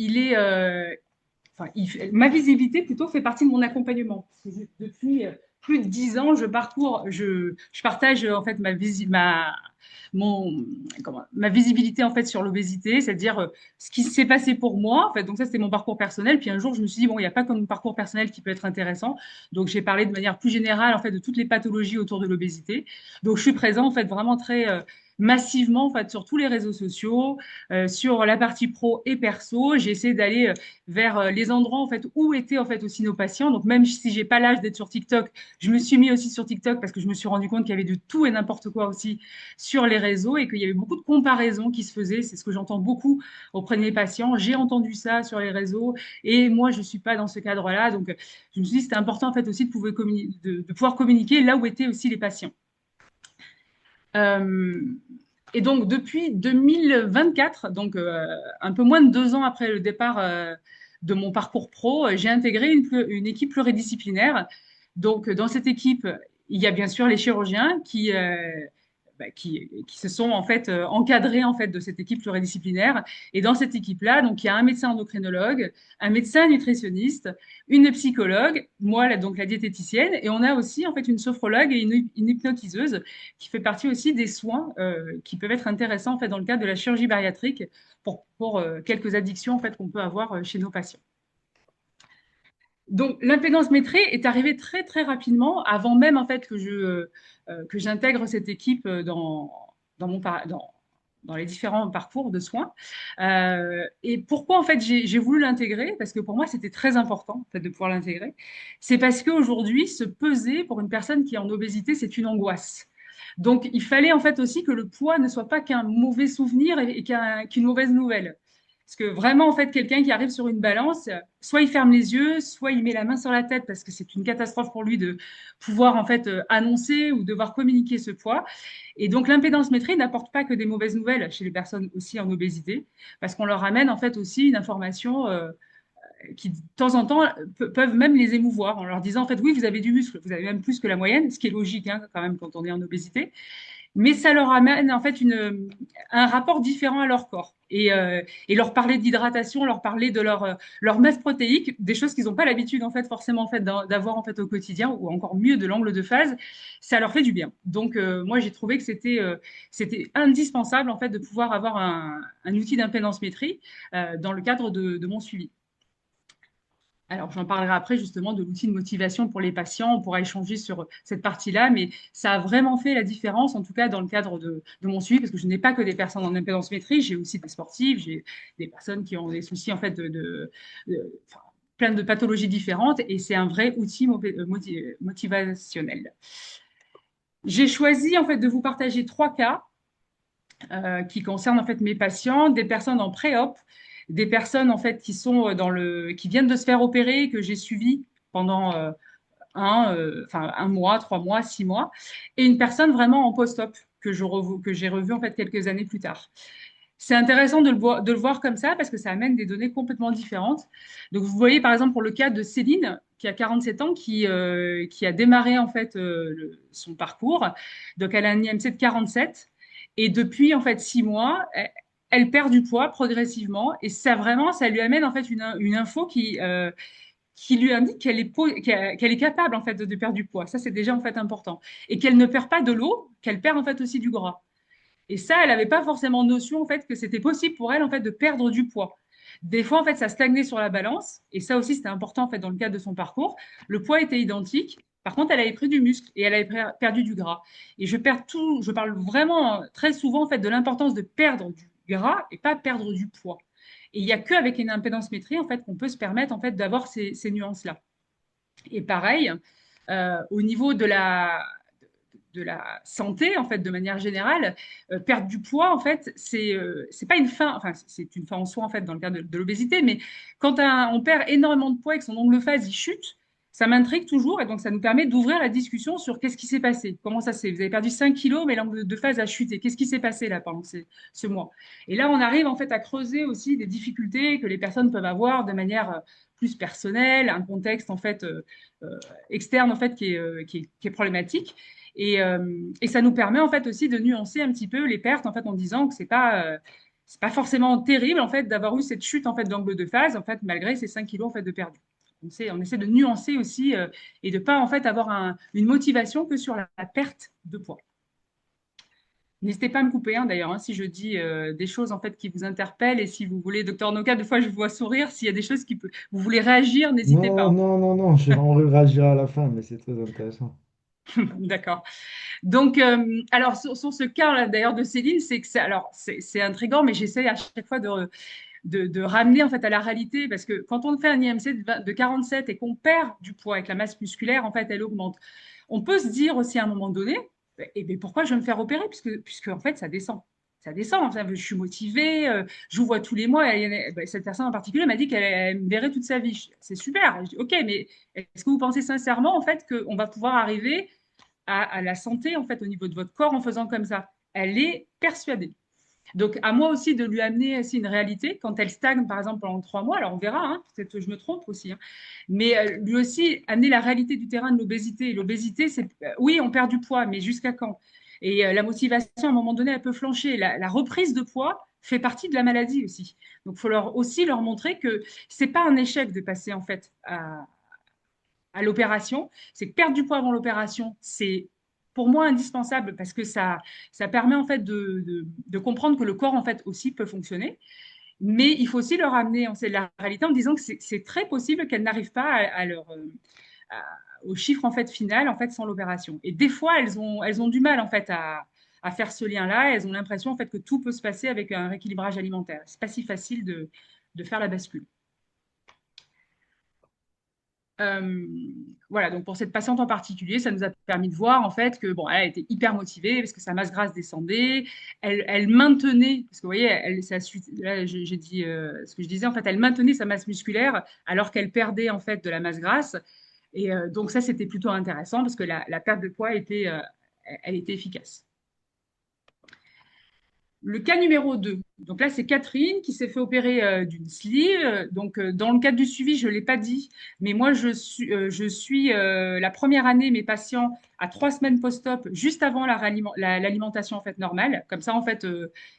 ma visibilité plutôt fait partie de mon accompagnement. Parce que depuis plus de 10 ans, je partage en fait mon, ma visibilité en fait sur l'obésité, c'est-à-dire ce qui s'est passé pour moi. En fait, donc ça c'était mon parcours personnel. Puis un jour, je me suis dit bon, il n'y a pas comme parcours personnel qui peut être intéressant. Donc j'ai parlé de manière plus générale en fait de toutes les pathologies autour de l'obésité. Donc je suis présent en fait vraiment très massivement en fait sur tous les réseaux sociaux, sur la partie pro et perso. J'ai essayé d'aller vers les endroits en fait où étaient en fait aussi nos patients. Donc même si j'ai pas l'âge d'être sur TikTok, je me suis mis aussi sur TikTok parce que je me suis rendu compte qu'il y avait de tout et n'importe quoi aussi sur les réseaux et qu'il y avait beaucoup de comparaisons qui se faisaient. C'est ce que j'entends beaucoup auprès de mes patients. J'ai entendu ça sur les réseaux et moi je suis pas dans ce cadre-là. Donc je me suis dit c'était important en fait aussi de pouvoir communiquer là où étaient aussi les patients. Euh, Et donc, depuis 2024, donc un peu moins de 2 ans après le départ de mon parcours pro, j'ai intégré une équipe pluridisciplinaire. Donc, dans cette équipe, il y a bien sûr les chirurgiens qui se sont en fait encadrés en fait de cette équipe pluridisciplinaire. Et dans cette équipe-là, donc il y a un médecin endocrinologue, un médecin nutritionniste, une psychologue, moi donc la diététicienne, et on a aussi en fait une sophrologue et une hypnotiseuse qui fait partie aussi des soins qui peuvent être intéressants en fait dans le cadre de la chirurgie bariatrique pour quelques addictions en fait qu'on peut avoir chez nos patients. Donc, l'impédance métrée est arrivée très, très rapidement, avant même, en fait, que j'intègre cette équipe dans les différents parcours de soins. Et pourquoi, en fait, j'ai voulu l'intégrer? Parce que pour moi, c'était très important, en fait, de pouvoir l'intégrer. C'est parce qu'aujourd'hui, se peser pour une personne qui est en obésité, c'est une angoisse. Donc, il fallait, en fait, aussi que le poids ne soit pas qu'un mauvais souvenir et qu'une mauvaise nouvelle. Parce que vraiment, en fait, quelqu'un qui arrive sur une balance, soit il ferme les yeux, soit il met la main sur la tête parce que c'est une catastrophe pour lui de pouvoir en fait annoncer ou devoir communiquer ce poids. Et donc l'impédance métrique n'apporte pas que des mauvaises nouvelles chez les personnes aussi en obésité, parce qu'on leur amène en fait aussi une information qui de temps en temps peuvent même les émouvoir en leur disant en fait oui vous avez du muscle, vous avez même plus que la moyenne, ce qui est logique hein, quand même quand on est en obésité, mais ça leur amène en fait un rapport différent à leur corps. Et leur parler d'hydratation, leur parler de leur masse protéique, des choses qu'ils n'ont pas l'habitude en fait forcément en fait d'avoir en fait au quotidien, ou encore mieux de l'angle de phase, ça leur fait du bien. Donc moi j'ai trouvé que c'était indispensable en fait de pouvoir avoir un outil d'impédance-métrie dans le cadre de mon suivi. Alors, j'en parlerai après justement de l'outil de motivation pour les patients. On pourra échanger sur cette partie-là, mais ça a vraiment fait la différence, en tout cas dans le cadre de mon suivi, parce que je n'ai pas que des personnes en impédance métrique, j'ai aussi des sportifs, j'ai des personnes qui ont des soucis en fait enfin, plein de pathologies différentes, et c'est un vrai outil motivationnel. J'ai choisi en fait de vous partager 3 cas qui concernent en fait mes patients, des personnes en pré-op, des personnes en fait qui viennent de se faire opérer, que j'ai suivies pendant enfin, 1 mois, 3 mois, 6 mois, et une personne vraiment en post-op que j'ai revu en fait quelques années plus tard. C'est intéressant de le voir comme ça parce que ça amène des données complètement différentes. Donc, vous voyez, par exemple, pour le cas de Céline, qui a 47 ans, qui a démarré en fait son parcours. Donc, elle a un IMC de 47 et depuis en fait 6 mois, elle perd du poids progressivement et ça vraiment, ça lui amène en fait une info qui lui indique qu'elle est capable en fait de perdre du poids. Ça, c'est déjà en fait important et qu'elle ne perd pas de l'eau, qu'elle perd en fait aussi du gras. Et ça, elle n'avait pas forcément notion en fait que c'était possible pour elle en fait de perdre du poids. Des fois, en fait, ça stagnait sur la balance, et ça aussi, c'était important en fait dans le cadre de son parcours. Le poids était identique. Par contre, elle avait pris du muscle et elle avait perdu du gras. Et je parle vraiment très souvent en fait de l'importance de perdre du gras et pas perdre du poids. Et il n'y a qu'avec une impédance métrie en fait qu'on peut se permettre en fait d'avoir ces nuances-là. Et pareil, au niveau de la santé, en fait, de manière générale, perdre du poids, en fait, c'est pas une fin, enfin, c'est une fin en soi, en fait, dans le cadre de l'obésité, mais quand on perd énormément de poids et que son ongle de phase, il chute, ça m'intrigue toujours et donc ça nous permet d'ouvrir la discussion sur qu'est-ce qui s'est passé, comment ça s'est, vous avez perdu 5 kilos, mais l'angle de phase a chuté, qu'est-ce qui s'est passé là pendant ce mois? Et là, on arrive en fait à creuser aussi des difficultés que les personnes peuvent avoir de manière plus personnelle, un contexte en fait externe en fait qui est problématique. Et ça nous permet en fait aussi de nuancer un petit peu les pertes en fait en disant que c'est pas forcément terrible en fait d'avoir eu cette chute en fait d'angle de phase en fait malgré ces 5 kilos en fait de perdu. On essaie de nuancer aussi et de pas en fait avoir une motivation que sur la perte de poids. N'hésitez pas à me couper hein, d'ailleurs hein, si je dis des choses en fait qui vous interpellent et si vous voulez, docteur Noka, des fois je vous vois sourire, s'il y a des choses vous voulez réagir, n'hésitez pas. Non, non, non, non, on réagira à la fin, mais c'est très intéressant. D'accord. Donc, alors sur ce cas d'ailleurs de Céline, c'est que c'est intriguant, mais j'essaie à chaque fois de ramener en fait à la réalité parce que quand on fait un IMC de 47 et qu'on perd du poids et que la masse musculaire en fait elle augmente, on peut se dire aussi à un moment donné, et bien pourquoi je vais me faire opérer puisque en fait ça descend. Ça descend, enfin, je suis motivée, je vous vois tous les mois. Cette personne en particulier m'a dit qu'elle me verrait toute sa vie. C'est super. Je dis, ok, mais est-ce que vous pensez sincèrement en fait qu'on va pouvoir arriver à la santé en fait au niveau de votre corps en faisant comme ça? Elle est persuadée. Donc, à moi aussi de lui amener aussi une réalité quand elle stagne, par exemple, pendant 3 mois. Alors, on verra, hein, peut-être que je me trompe aussi. Hein. Mais lui aussi amener la réalité du terrain de l'obésité. L'obésité, c'est oui, on perd du poids, mais jusqu'à quand? Et la motivation, à un moment donné, elle peut flancher. La reprise de poids fait partie de la maladie aussi. Donc, il faut aussi leur montrer que c'est pas un échec de passer en fait à l'opération. C'est que perdre du poids avant l'opération, c'est pour moi indispensable parce que ça permet en fait de comprendre que le corps en fait aussi peut fonctionner. Mais il faut aussi leur amener en fait, la réalité en disant que c'est très possible qu'elles n'arrivent pas au chiffre en fait final en fait sans l'opération. Et des fois elles ont du mal en fait à faire ce lien-là. Elles ont l'impression en fait que tout peut se passer avec un rééquilibrage alimentaire. C'est pas si facile de faire la bascule. Euh, voilà, donc pour cette patiente en particulier, ça nous a permis de voir en fait que bon, elle était hyper motivée parce que sa masse grasse descendait, elle maintenait, parce que vous voyez, là j'ai dit ce que je disais, en fait, elle maintenait sa masse musculaire alors qu'elle perdait en fait de la masse grasse. Et donc ça, c'était plutôt intéressant parce que la perte de poids elle était efficace. Le cas numéro 2, donc là, c'est Catherine qui s'est fait opérer d'une sleeve. Donc, dans le cadre du suivi, je ne l'ai pas dit, mais moi, je suis la première année mes patients à 3 semaines post-op, juste avant l'alimentation en fait, normale. Comme ça, en fait,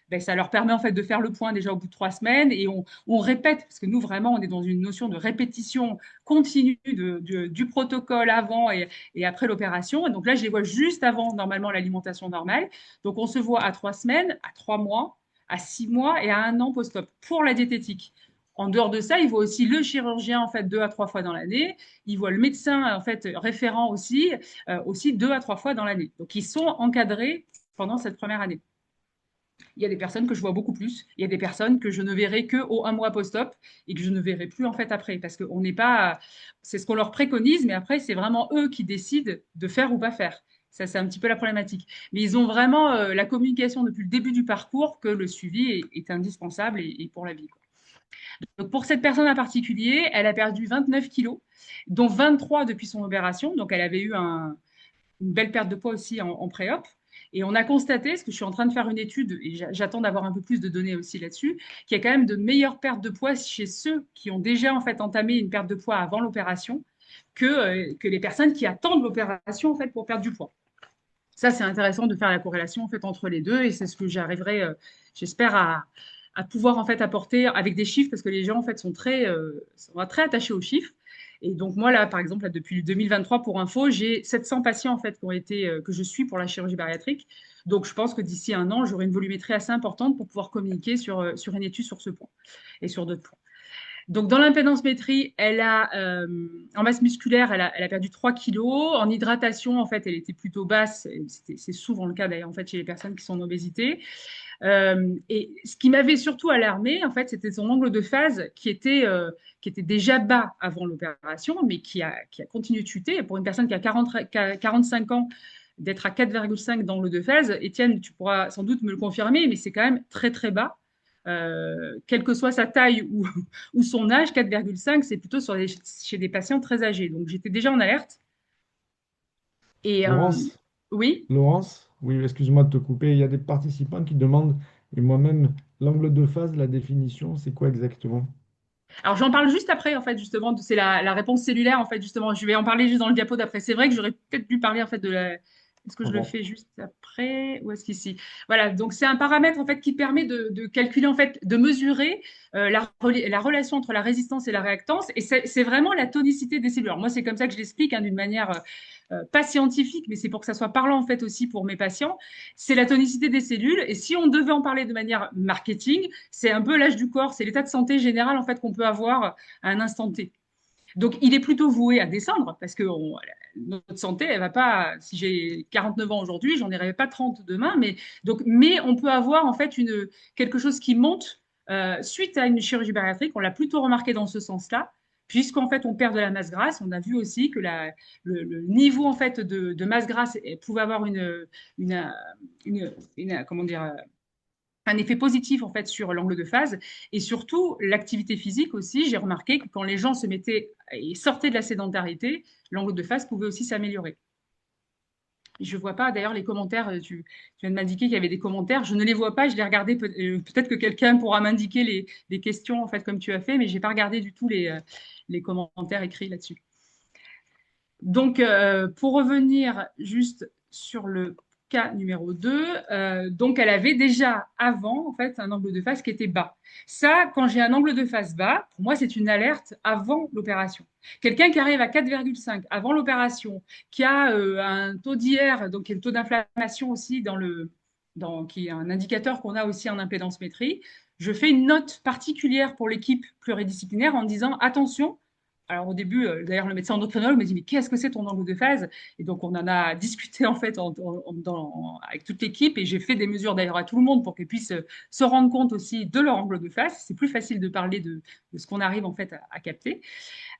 ben, ça leur permet en fait, de faire le point déjà au bout de 3 semaines et on répète, parce que nous, vraiment, on est dans une notion de répétition continue du protocole avant et après l'opération. Et donc là, je les vois juste avant, normalement, l'alimentation normale. Donc, on se voit à 3 semaines, à 3 mois, à 6 mois et à un an post-op pour la diététique. En dehors de ça, il voit aussi le chirurgien en fait 2 à 3 fois dans l'année. Il voit le médecin en fait référent aussi 2 à 3 fois dans l'année. Donc, ils sont encadrés pendant cette première année. Il y a des personnes que je vois beaucoup plus. Il y a des personnes que je ne verrai que au 1 mois post-op et que je ne verrai plus en fait après parce qu'on n'est pas. C'est ce qu'on leur préconise, mais après c'est vraiment eux qui décident de faire ou pas faire. Ça, c'est un petit peu la problématique. Mais ils ont vraiment la communication depuis le début du parcours que le suivi est indispensable et pour la vie. Quoi. Donc pour cette personne en particulier, elle a perdu 29 kilos, dont 23 depuis son opération. Donc elle avait eu une belle perte de poids aussi en pré-op. Et on a constaté, parce que je suis en train de faire une étude, et j'attends d'avoir un peu plus de données aussi là-dessus, qu'il y a quand même de meilleures pertes de poids chez ceux qui ont déjà en fait entamé une perte de poids avant l'opération que les personnes qui attendent l'opération en fait pour perdre du poids. Ça, c'est intéressant de faire la corrélation en fait entre les deux, et c'est ce que j'arriverai, j'espère, à pouvoir en fait apporter avec des chiffres, parce que les gens en fait sont très attachés aux chiffres. Et donc moi là, par exemple, là, depuis 2023, pour info, j'ai 700 patients en fait qui ont été que je suis pour la chirurgie bariatrique. Donc je pense que d'ici un an, j'aurai une volumétrie assez importante pour pouvoir communiquer sur une étude sur ce point et sur d'autres points. Donc, dans l'impédance-métrie, en masse musculaire, elle a perdu 3 kilos. En hydratation, en fait, elle était plutôt basse. C'est souvent le cas, d'ailleurs, en fait, chez les personnes qui sont en obésité. Et ce qui m'avait surtout alarmé, en fait, c'était son angle de phase qui était déjà bas avant l'opération, mais qui a continué de chuter. Et pour une personne qui a 45 ans, d'être à 4,5 d'angle de phase, Étienne, tu pourras sans doute me le confirmer, mais c'est quand même très, très bas. Quelle que soit sa taille ou son âge, 4,5, c'est plutôt chez des patients très âgés. Donc j'étais déjà en alerte. Et Laurence, oui. Laurence, oui, excuse-moi de te couper. Il y a des participants qui demandent, et moi-même, l'angle de phase, la définition, c'est quoi exactement? Alors j'en parle juste après, en fait, justement, c'est la réponse cellulaire, en fait, justement. Je vais en parler juste dans le diapo d'après. C'est vrai que j'aurais peut-être dû parler, en fait, de la. Est-ce que Ah je le bon. fais juste après ou est-ce qu'ici? Voilà, donc c'est un paramètre en fait qui permet de calculer en fait, de mesurer la relation entre la résistance et la réactance, et c'est vraiment la tonicité des cellules. Alors, moi, c'est comme ça que je l'explique hein, d'une manière pas scientifique, mais c'est pour que ça soit parlant en fait aussi pour mes patients. C'est la tonicité des cellules, et si on devait en parler de manière marketing, c'est un peu l'âge du corps, c'est l'état de santé général en fait qu'on peut avoir à un instant T. Donc, il est plutôt voué à descendre parce que notre santé, elle va pas. Si j'ai 49 ans aujourd'hui, j'en aurai pas 30 demain. Mais on peut avoir en fait quelque chose qui monte suite à une chirurgie bariatrique. On l'a plutôt remarqué dans ce sens-là, puisqu'en fait, on perd de la masse grasse. On a vu aussi que le niveau en fait de masse grasse pouvait avoir une, comment dire, un effet positif en fait sur l'angle de phase et surtout l'activité physique aussi. J'ai remarqué que quand les gens se mettaient et sortaient de la sédentarité, l'angle de phase pouvait aussi s'améliorer. Je vois pas d'ailleurs les commentaires. Tu viens de m'indiquer qu'il y avait des commentaires. Je ne les vois pas. Je les regardais. Peut-être que quelqu'un pourra m'indiquer les questions en fait comme tu as fait, mais j'ai pas regardé du tout les commentaires écrits là-dessus. Donc, pour revenir juste sur le cas numéro 2, donc elle avait déjà avant en fait un angle de face qui était bas. Ça, quand j'ai un angle de face bas, pour moi, c'est une alerte avant l'opération. Quelqu'un qui arrive à 4,5 avant l'opération, qui a un taux d'IR, donc qui est le taux d'inflammation aussi qui est un indicateur qu'on a aussi en impédance-métrie, je fais une note particulière pour l'équipe pluridisciplinaire en disant attention. Alors au début, d'ailleurs, le médecin endocrinologue me dit mais qu'est-ce que c'est ton angle de phase? Et donc on en a discuté en fait avec toute l'équipe et j'ai fait des mesures d'ailleurs à tout le monde pour qu'ils puissent se rendre compte aussi de leur angle de phase. C'est plus facile de parler de ce qu'on arrive en fait à capter.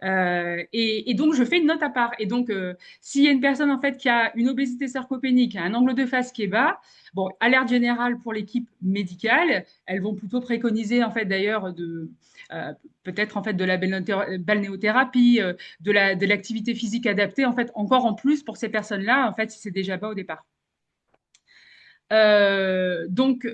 Et donc, je fais une note à part. Et donc, s'il y a une personne en fait qui a une obésité sarcopénique, un angle de face qui est bas, bon, alerte générale pour l'équipe médicale, elles vont plutôt préconiser en fait d'ailleurs peut-être en fait de la balnéothérapie, de l'activité physique adaptée en fait encore en plus pour ces personnes-là en fait si c'est déjà bas au départ. Donc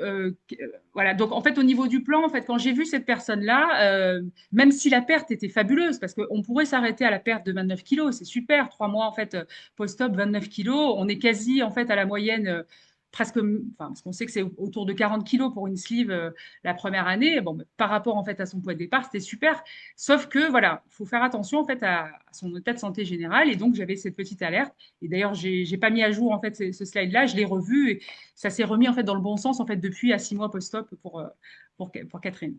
voilà. Donc en fait au niveau du plan, en fait quand j'ai vu cette personne-là, même si la perte était fabuleuse, parce qu'on pourrait s'arrêter à la perte de 29 kilos, c'est super, 3 mois en fait post-op 29 kilos, on est quasi en fait à la moyenne. Presque, enfin, parce qu'on sait que c'est autour de 40 kilos pour une sleeve la première année. Bon, par rapport en fait à son poids de départ, c'était super. Sauf que voilà, il faut faire attention en fait à son état de santé général. Et donc j'avais cette petite alerte. Et d'ailleurs, j'ai pas mis à jour en fait ce slide-là, je l'ai revu. Et ça s'est remis en fait dans le bon sens en fait depuis à 6 mois post-op pour Catherine.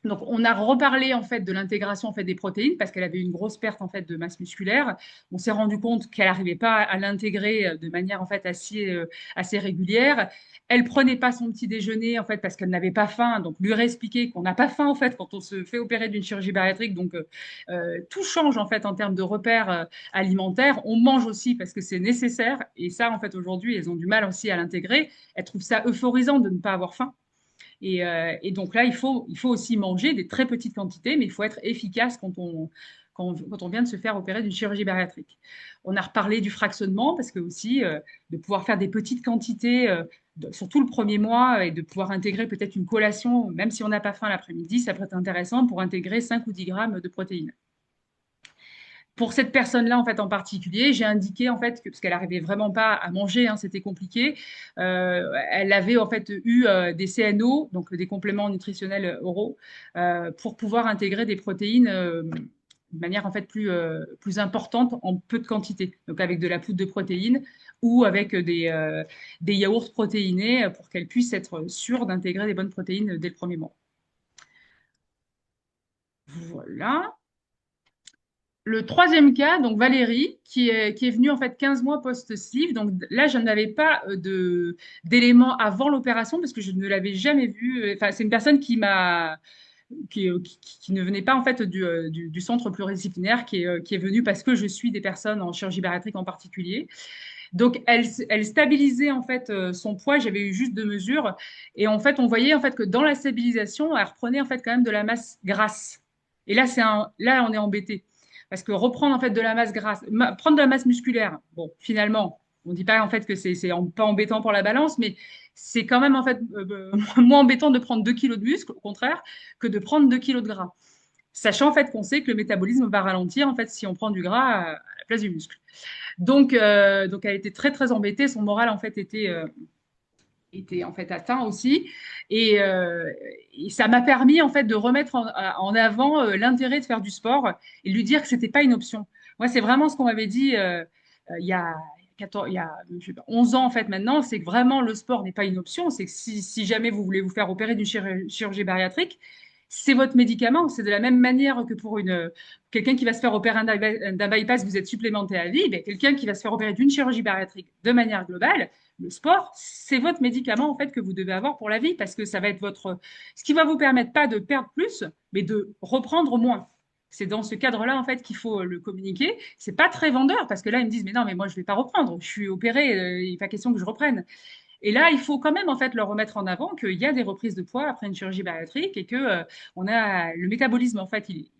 Donc, on a reparlé en fait de l'intégration en fait des protéines parce qu'elle avait une grosse perte en fait de masse musculaire. On s'est rendu compte qu'elle n'arrivait pas à l'intégrer de manière en fait assez régulière. Elle prenait pas son petit déjeuner en fait parce qu'elle n'avait pas faim. Donc, lui réexpliquer qu'on n'a pas faim en fait quand on se fait opérer d'une chirurgie bariatrique. Donc, tout change en fait en termes de repères alimentaires. On mange aussi parce que c'est nécessaire. Et ça, en fait, aujourd'hui, elles ont du mal aussi à l'intégrer. Elles trouvent ça euphorisant de ne pas avoir faim. Et donc là, il faut aussi manger des très petites quantités, mais il faut être efficace quand on vient de se faire opérer d'une chirurgie bariatrique. On a reparlé du fractionnement parce que aussi de pouvoir faire des petites quantités, surtout le premier mois, et de pouvoir intégrer peut-être une collation, même si on n'a pas faim l'après-midi, ça peut être intéressant pour intégrer 5 ou 10 grammes de protéines. Pour cette personne-là, en fait, en particulier, j'ai indiqué, en fait, parce qu'elle n'arrivait vraiment pas à manger, hein, c'était compliqué, elle avait, en fait, eu des CNO, donc des compléments nutritionnels oraux, pour pouvoir intégrer des protéines de manière, en fait, plus importante en peu de quantité, donc avec de la poudre de protéines ou avec des yaourts protéinés pour qu'elle puisse être sûre d'intégrer des bonnes protéines dès le premier mois. Voilà. Le troisième cas, donc Valérie, qui est venue en fait 15 mois post-sleeve. Donc là, je n'avais pas d'éléments avant l'opération parce que je ne l'avais jamais vue. Enfin, c'est une personne qui ne venait pas en fait du centre pluridisciplinaire, qui est venue parce que je suis des personnes en chirurgie bariatrique en particulier. Donc, elle stabilisait en fait son poids. J'avais eu juste 2 mesures et en fait, on voyait en fait que dans la stabilisation, elle reprenait en fait quand même de la masse grasse. Et là, là, on est embêté. Parce que reprendre en fait de la masse grasse, prendre de la masse musculaire, bon, finalement, on ne dit pas en fait que c'est pas embêtant pour la balance, mais c'est quand même en fait moins embêtant de prendre 2 kilos de muscle, au contraire, que de prendre 2 kilos de gras. Sachant en fait qu'on sait que le métabolisme va ralentir en fait si on prend du gras à la place du muscle. Donc elle était très très embêtée, son moral en fait était en fait atteint aussi. Et ça m'a permis en fait de remettre en avant l'intérêt de faire du sport et de lui dire que c'était pas une option. Moi, c'est vraiment ce qu'on m'avait dit il y a 14, il y a je sais pas, 11 ans en fait maintenant, c'est que vraiment le sport n'est pas une option. C'est que si jamais vous voulez vous faire opérer d'une chirurgie bariatrique, c'est votre médicament. C'est de la même manière que pour quelqu'un qui va se faire opérer d'un bypass, vous êtes supplémenté à vie. Ben, quelqu'un qui va se faire opérer d'une chirurgie bariatrique de manière globale, le sport, c'est votre médicament en fait que vous devez avoir pour la vie parce que ça va être ce qui va vous permettre pas de perdre plus, mais de reprendre moins. C'est dans ce cadre-là en fait qu'il faut le communiquer. C'est pas très vendeur parce que là ils me disent mais non mais moi je vais pas reprendre, je suis opéré, il n'est pas question que je reprenne. Et là, il faut quand même en fait leur remettre en avant qu'il y a des reprises de poids après une chirurgie bariatrique et que on a le métabolisme en fait il n'est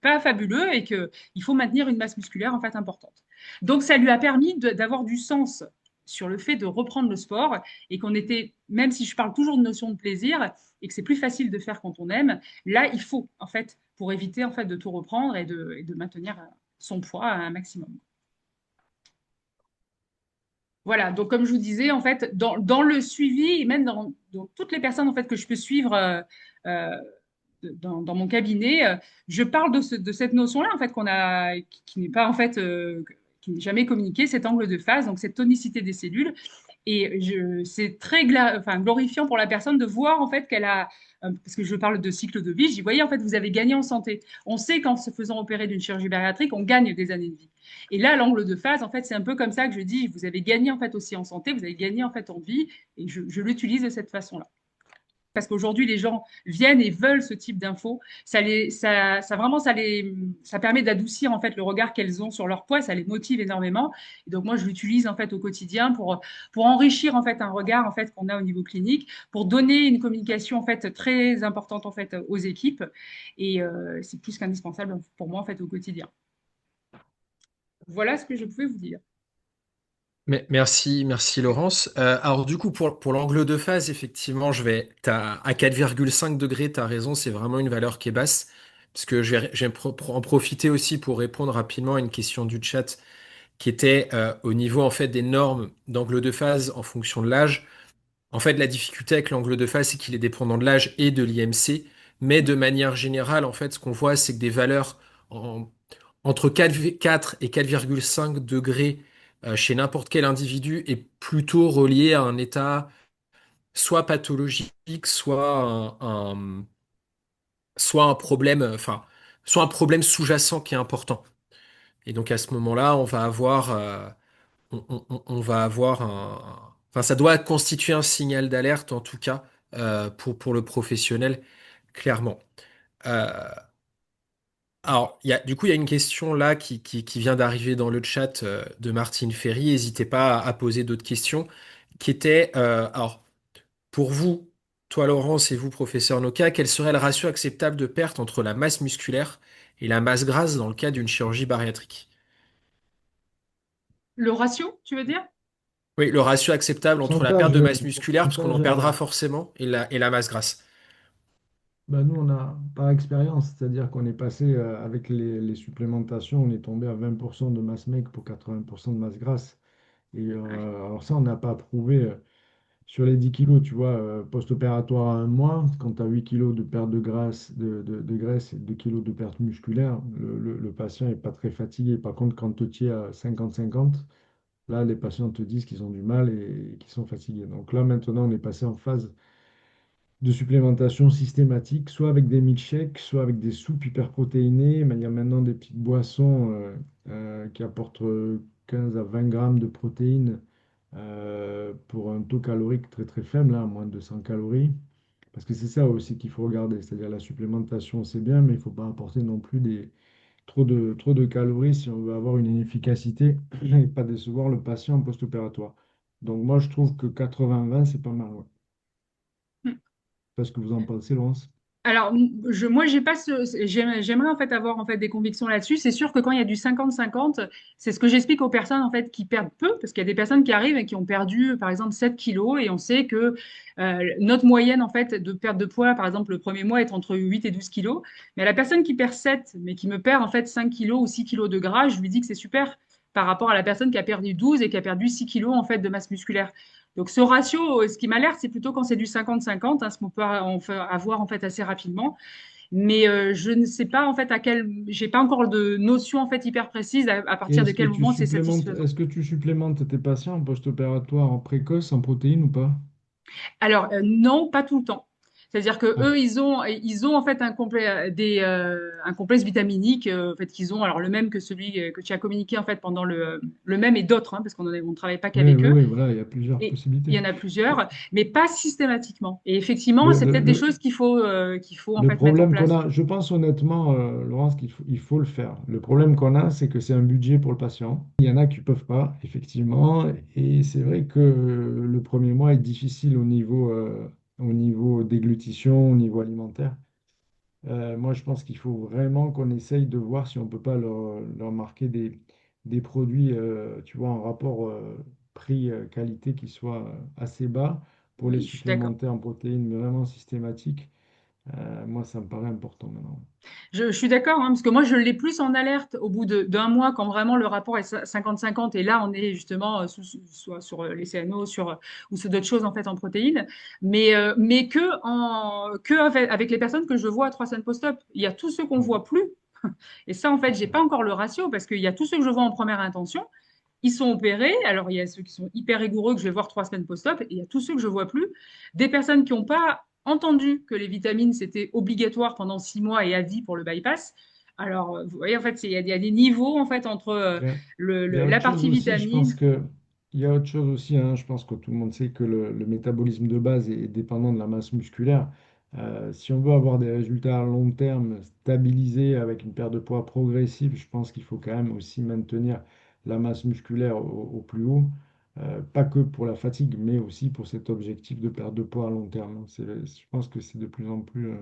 pas fabuleux et qu'il faut maintenir une masse musculaire en fait importante. Donc ça lui a permis d'avoir du sens sur le fait de reprendre le sport et qu'on était, même si je parle toujours de notion de plaisir et que c'est plus facile de faire quand on aime, là, il faut, en fait, pour éviter, en fait, de tout reprendre et de maintenir son poids à un maximum. Voilà, donc comme je vous disais, en fait, dans le suivi, et même dans toutes les personnes en fait, que je peux suivre euh, dans mon cabinet, je parle de cette notion-là, en fait, qui n'est pas, en fait, qui n'est jamais communiquée, cet angle de phase, donc cette tonicité des cellules. Et c'est très enfin, glorifiant pour la personne de voir, en fait, qu'elle a, parce que je parle de cycle de vie, je dis, voyez, en fait, vous avez gagné en santé. On sait qu'en se faisant opérer d'une chirurgie bariatrique, on gagne des années de vie. Et là, l'angle de phase, en fait, c'est un peu comme ça que je dis, vous avez gagné, en fait, aussi en santé, vous avez gagné, en fait, en vie, et je l'utilise de cette façon-là parce qu'aujourd'hui les gens viennent et veulent ce type d'infos. Ça permet d'adoucir en fait le regard qu'elles ont sur leur poids, ça les motive énormément. Et donc moi je l'utilise en fait au quotidien pour enrichir en fait un regard en fait qu'on a au niveau clinique, pour donner une communication en fait très importante en fait aux équipes. Et c'est plus qu'indispensable pour moi en fait au quotidien. Voilà ce que je pouvais vous dire. Merci Laurence. Alors du coup, pour l'angle de phase, effectivement, à 4,5 degrés, tu as raison, c'est vraiment une valeur qui est basse. Parce que je vais en profiter aussi pour répondre rapidement à une question du chat qui était au niveau en fait des normes d'angle de phase en fonction de l'âge. En fait, la difficulté avec l'angle de phase, c'est qu'il est dépendant de l'âge et de l'IMC. Mais de manière générale, en fait, ce qu'on voit, c'est que des valeurs en- entre 4 et 4,5 degrés chez n'importe quel individu est plutôt relié à un état soit pathologique, soit un problème, soit un problème sous-jacent qui est important. Et donc à ce moment-là, on va avoir enfin, ça doit constituer un signal d'alerte en tout cas pour le professionnel, clairement. Euh, alors, du coup, il y a une question là qui vient d'arriver dans le chat de Martine Ferry. N'hésitez pas à poser d'autres questions. Qui était, alors, pour vous, toi Laurence et vous, professeur Noka, quel serait le ratio acceptable de perte entre la masse musculaire et la masse grasse dans le cas d'une chirurgie bariatrique? Le ratio, tu veux dire? Oui, le ratio acceptable entre la perte Pourcentage, de masse musculaire, parce qu'on en pourcentage perdra forcément, et la masse grasse. bah nous, on a par expérience, c'est-à-dire qu'on est passé avec les supplémentations, on est tombé à 20% de masse maigre pour 80% de masse grasse. Et alors ça, on n'a pas prouvé sur les 10 kilos, tu vois, post-opératoire à un mois, quand tu as 8 kilos de perte de graisse, de graisse et 2 kilos de perte musculaire, le patient n'est pas très fatigué. Par contre, quand tu es à 50-50, là, les patients te disent qu'ils ont du mal et qu'ils sont fatigués. Donc là, maintenant, on est passé en phase de supplémentation systématique, soit avec des milkshakes, soit avec des soupes hyperprotéinées. Mais il y a maintenant des petites boissons qui apportent 15 à 20 grammes de protéines pour un taux calorique très très faible, là, à moins de 100 calories. Parce que c'est ça aussi qu'il faut regarder, c'est-à-dire la supplémentation, c'est bien, mais il ne faut pas apporter non plus trop de calories si on veut avoir une efficacité et pas décevoir le patient post-opératoire. Donc moi, je trouve que 80-20, c'est pas mal. Ouais. Parce que vous en pensez, Laurence? Alors, moi, j'ai pas j'aimerais en fait avoir en fait des convictions là-dessus. C'est sûr que quand il y a du 50-50, c'est ce que j'explique aux personnes en fait qui perdent peu, parce qu'il y a des personnes qui arrivent et qui ont perdu, par exemple, 7 kilos, et on sait que notre moyenne en fait de perte de poids, par exemple, le premier mois est entre 8 et 12 kilos. Mais la personne qui perd 7, mais qui me perd en fait 5 kilos ou 6 kilos de gras, je lui dis que c'est super par rapport à la personne qui a perdu 12 et qui a perdu 6 kilos en fait de masse musculaire. Donc ce ratio, ce qui m'alerte, c'est plutôt quand c'est du 50-50, hein, ce qu'on peut avoir en fait assez rapidement. Mais je ne sais pas en fait j'ai pas encore de notion en fait hyper précise à Et partir de quel moment c'est satisfaisant. est-ce que tu supplémentes tes patients en post-opératoire en précoce en protéines ou pas? Alors non, pas tout le temps. C'est-à-dire que Ah, eux, ils ont en fait un complexe vitaminique en fait qu'ils ont alors le même que celui que tu as communiqué en fait pendant le même et d'autres hein, parce on travaille pas oui, qu'avec oui, eux. oui, voilà, il y a plusieurs Et il possibilités. y en a plusieurs, mais pas systématiquement. Et effectivement, Le, c'est le, peut-être des le, choses qu'il faut en le fait mettre en problème qu'on place. a, je pense honnêtement, Laurence, il faut le faire. Le problème qu'on a, c'est que c'est un budget pour le patient. Il y en a qui ne peuvent pas, effectivement. Et c'est vrai que le premier mois est difficile au niveau déglutition, au niveau alimentaire. Moi, je pense qu'il faut vraiment qu'on essaye de voir si on ne peut pas leur marquer des produits, tu vois, en rapport prix qualité qui soit assez bas pour les Oui, je suis d'accord. supplémenter en protéines vraiment systématiques. Moi, ça me paraît important maintenant. Je suis d'accord, hein, parce que moi, je l'ai plus en alerte au bout d'un mois quand vraiment le rapport est 50-50. Et là, on est justement soit sur les CNO ou sur d'autres choses en fait en protéines. Mais que avec les personnes que je vois à 3 semaines post-op. Il y a tous ceux qu'on Mm. voit plus. Et ça, en fait, j'ai pas encore le ratio parce qu'il y a tous ceux que je vois en première intention. Ils sont opérés. Alors, il y a ceux qui sont hyper rigoureux que je vais voir 3 semaines post-op. Et il y a tous ceux que je vois plus. Des personnes qui n'ont pas entendu que les vitamines, c'était obligatoire pendant 6 mois et à vie pour le bypass. Alors, vous voyez, en fait, il y a des niveaux, en fait, entre Il y a la autre chose partie aussi, je pense vitamine. que il y a autre chose aussi, hein, je pense que tout le monde sait que le métabolisme de base est dépendant de la masse musculaire. Si on veut avoir des résultats à long terme stabilisés avec une perte de poids progressive, je pense qu'il faut quand même aussi maintenir la masse musculaire au plus haut. Pas que pour la fatigue, mais aussi pour cet objectif de perte de poids à long terme, hein. Je pense que c'est de plus en plus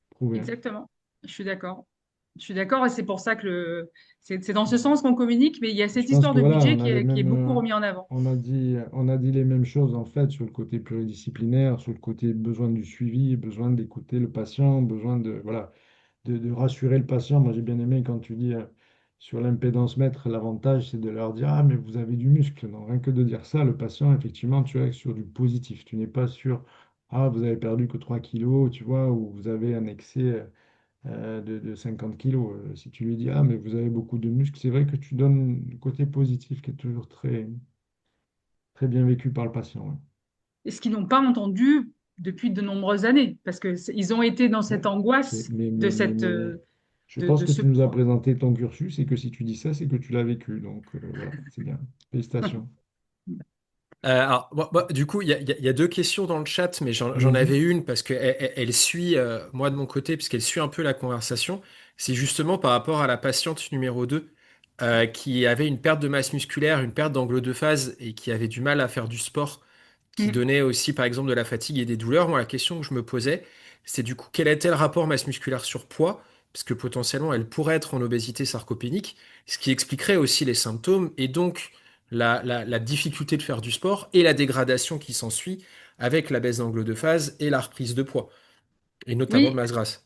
prouvé, hein. Exactement. Je suis d'accord. Je suis d'accord et c'est pour ça que c'est dans ce sens qu'on communique, mais il y a Et je cette pense histoire que de voilà, budget on a les qui est mêmes, beaucoup remis en avant. on a dit les mêmes choses en fait sur le côté pluridisciplinaire, sur le côté besoin du suivi, besoin d'écouter le patient, besoin de, voilà, de rassurer le patient. Moi, j'ai bien aimé quand tu dis sur l'impédance mètre, l'avantage, c'est de leur dire, ah, mais vous avez du muscle. Non, rien que de dire ça, le patient, effectivement, tu es sur du positif. Tu n'es pas sur, ah, vous avez perdu que 3 kilos, tu vois, ou vous avez un excès de 50 kilos. Si tu lui dis, ah, mais vous avez beaucoup de muscles, c'est vrai que tu donnes le côté positif qui est toujours très, très bien vécu par le patient, ouais. Et ce qu'ils n'ont pas entendu depuis de nombreuses années, parce que ils ont été dans cette Ouais. angoisse Mais je pense de que ce tu nous as poids. présenté ton cursus et que si tu dis ça, c'est que tu l'as vécu. Donc voilà, c'est bien. Félicitations. Alors, du coup, il y a deux questions dans le chat, mais j'en Allons-y. avais une parce qu'elle elle suit, moi de mon côté, puisqu'elle suit un peu la conversation. C'est justement par rapport à la patiente numéro 2 qui avait une perte de masse musculaire, une perte d'angle de phase et qui avait du mal à faire du sport, qui Mm. donnait aussi, par exemple, de la fatigue et des douleurs. Moi, la question que je me posais, c'est du coup, quel était le rapport masse musculaire sur poids? Parce que potentiellement, elle pourrait être en obésité sarcopénique, ce qui expliquerait aussi les symptômes et donc la difficulté de faire du sport et la dégradation qui s'ensuit avec la baisse d'angle de phase et la reprise de poids, et notamment de Oui, masse grasse.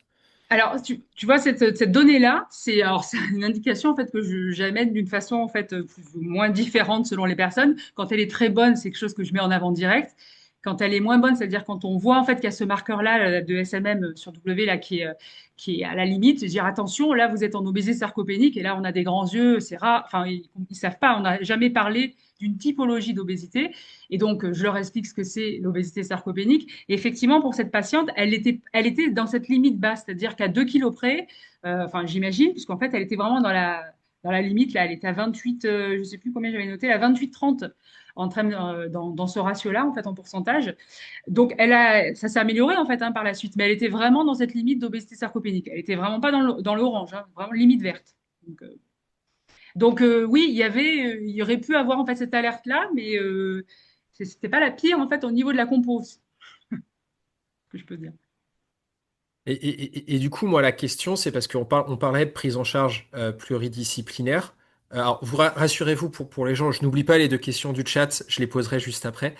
alors tu vois cette donnée-là, c'est une indication en fait que j'amène d'une façon en fait plus ou moins différente selon les personnes. Quand elle est très bonne, c'est quelque chose que je mets en avant direct. Quand elle est moins bonne, c'est-à-dire quand on voit en fait qu'il y a ce marqueur-là de SMM sur W là qui est à la limite, dire attention, là vous êtes en obésité sarcopénique et là on a des grands yeux, c'est rare. Enfin ils savent pas, on n'a jamais parlé d'une typologie d'obésité. Et donc, je leur explique ce que c'est l'obésité sarcopénique. Et effectivement, pour cette patiente, elle était dans cette limite basse, c'est-à-dire qu'à 2 kilos près, enfin, j'imagine, puisqu'en fait, elle était vraiment dans la limite, là, elle était à 28, je ne sais plus combien j'avais noté, à 28-30 dans ce ratio-là, en fait, en pourcentage. Donc, ça s'est amélioré, en fait, hein, par la suite, mais elle était vraiment dans cette limite d'obésité sarcopénique. Elle était vraiment pas dans l'orange, hein, vraiment limite verte. Donc, oui, il y aurait pu avoir en fait cette alerte-là, mais c'était pas la pire en fait au niveau de la compo, que je peux dire. Et du coup, moi, la question, c'est parce on parlait de prise en charge pluridisciplinaire. Alors, rassurez-vous pour les gens, je n'oublie pas les deux questions du chat, je les poserai juste après.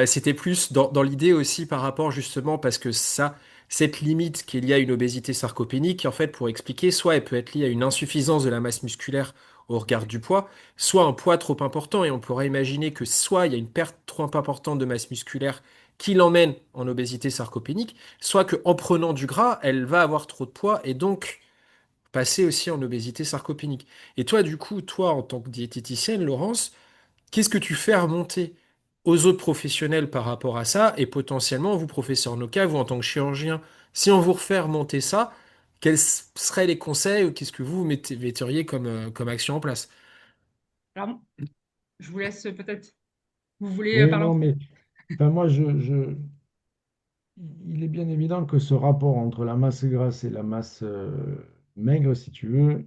C'était plus dans l'idée aussi par rapport justement, parce que cette limite qui est liée à une obésité sarcopénique, en fait, pour expliquer, soit elle peut être liée à une insuffisance de la masse musculaire au regard du poids, soit un poids trop important, et on pourrait imaginer que soit il y a une perte trop importante de masse musculaire qui l'emmène en obésité sarcopénique, soit qu'en prenant du gras, elle va avoir trop de poids et donc passer aussi en obésité sarcopénique. Et toi, du coup, toi, en tant que diététicienne, Laurence, qu'est-ce que tu fais remonter aux autres professionnels par rapport à ça et potentiellement, vous, professeur Noka, vous, en tant que chirurgien, si on vous refait remonter ça, quels seraient les conseils ou qu'est-ce que vous metteriez comme action en place? Alors, je vous laisse peut-être. Vous voulez Oui, parler en non, premier? mais enfin, il est bien évident que ce rapport entre la masse grasse et la masse maigre, si tu veux,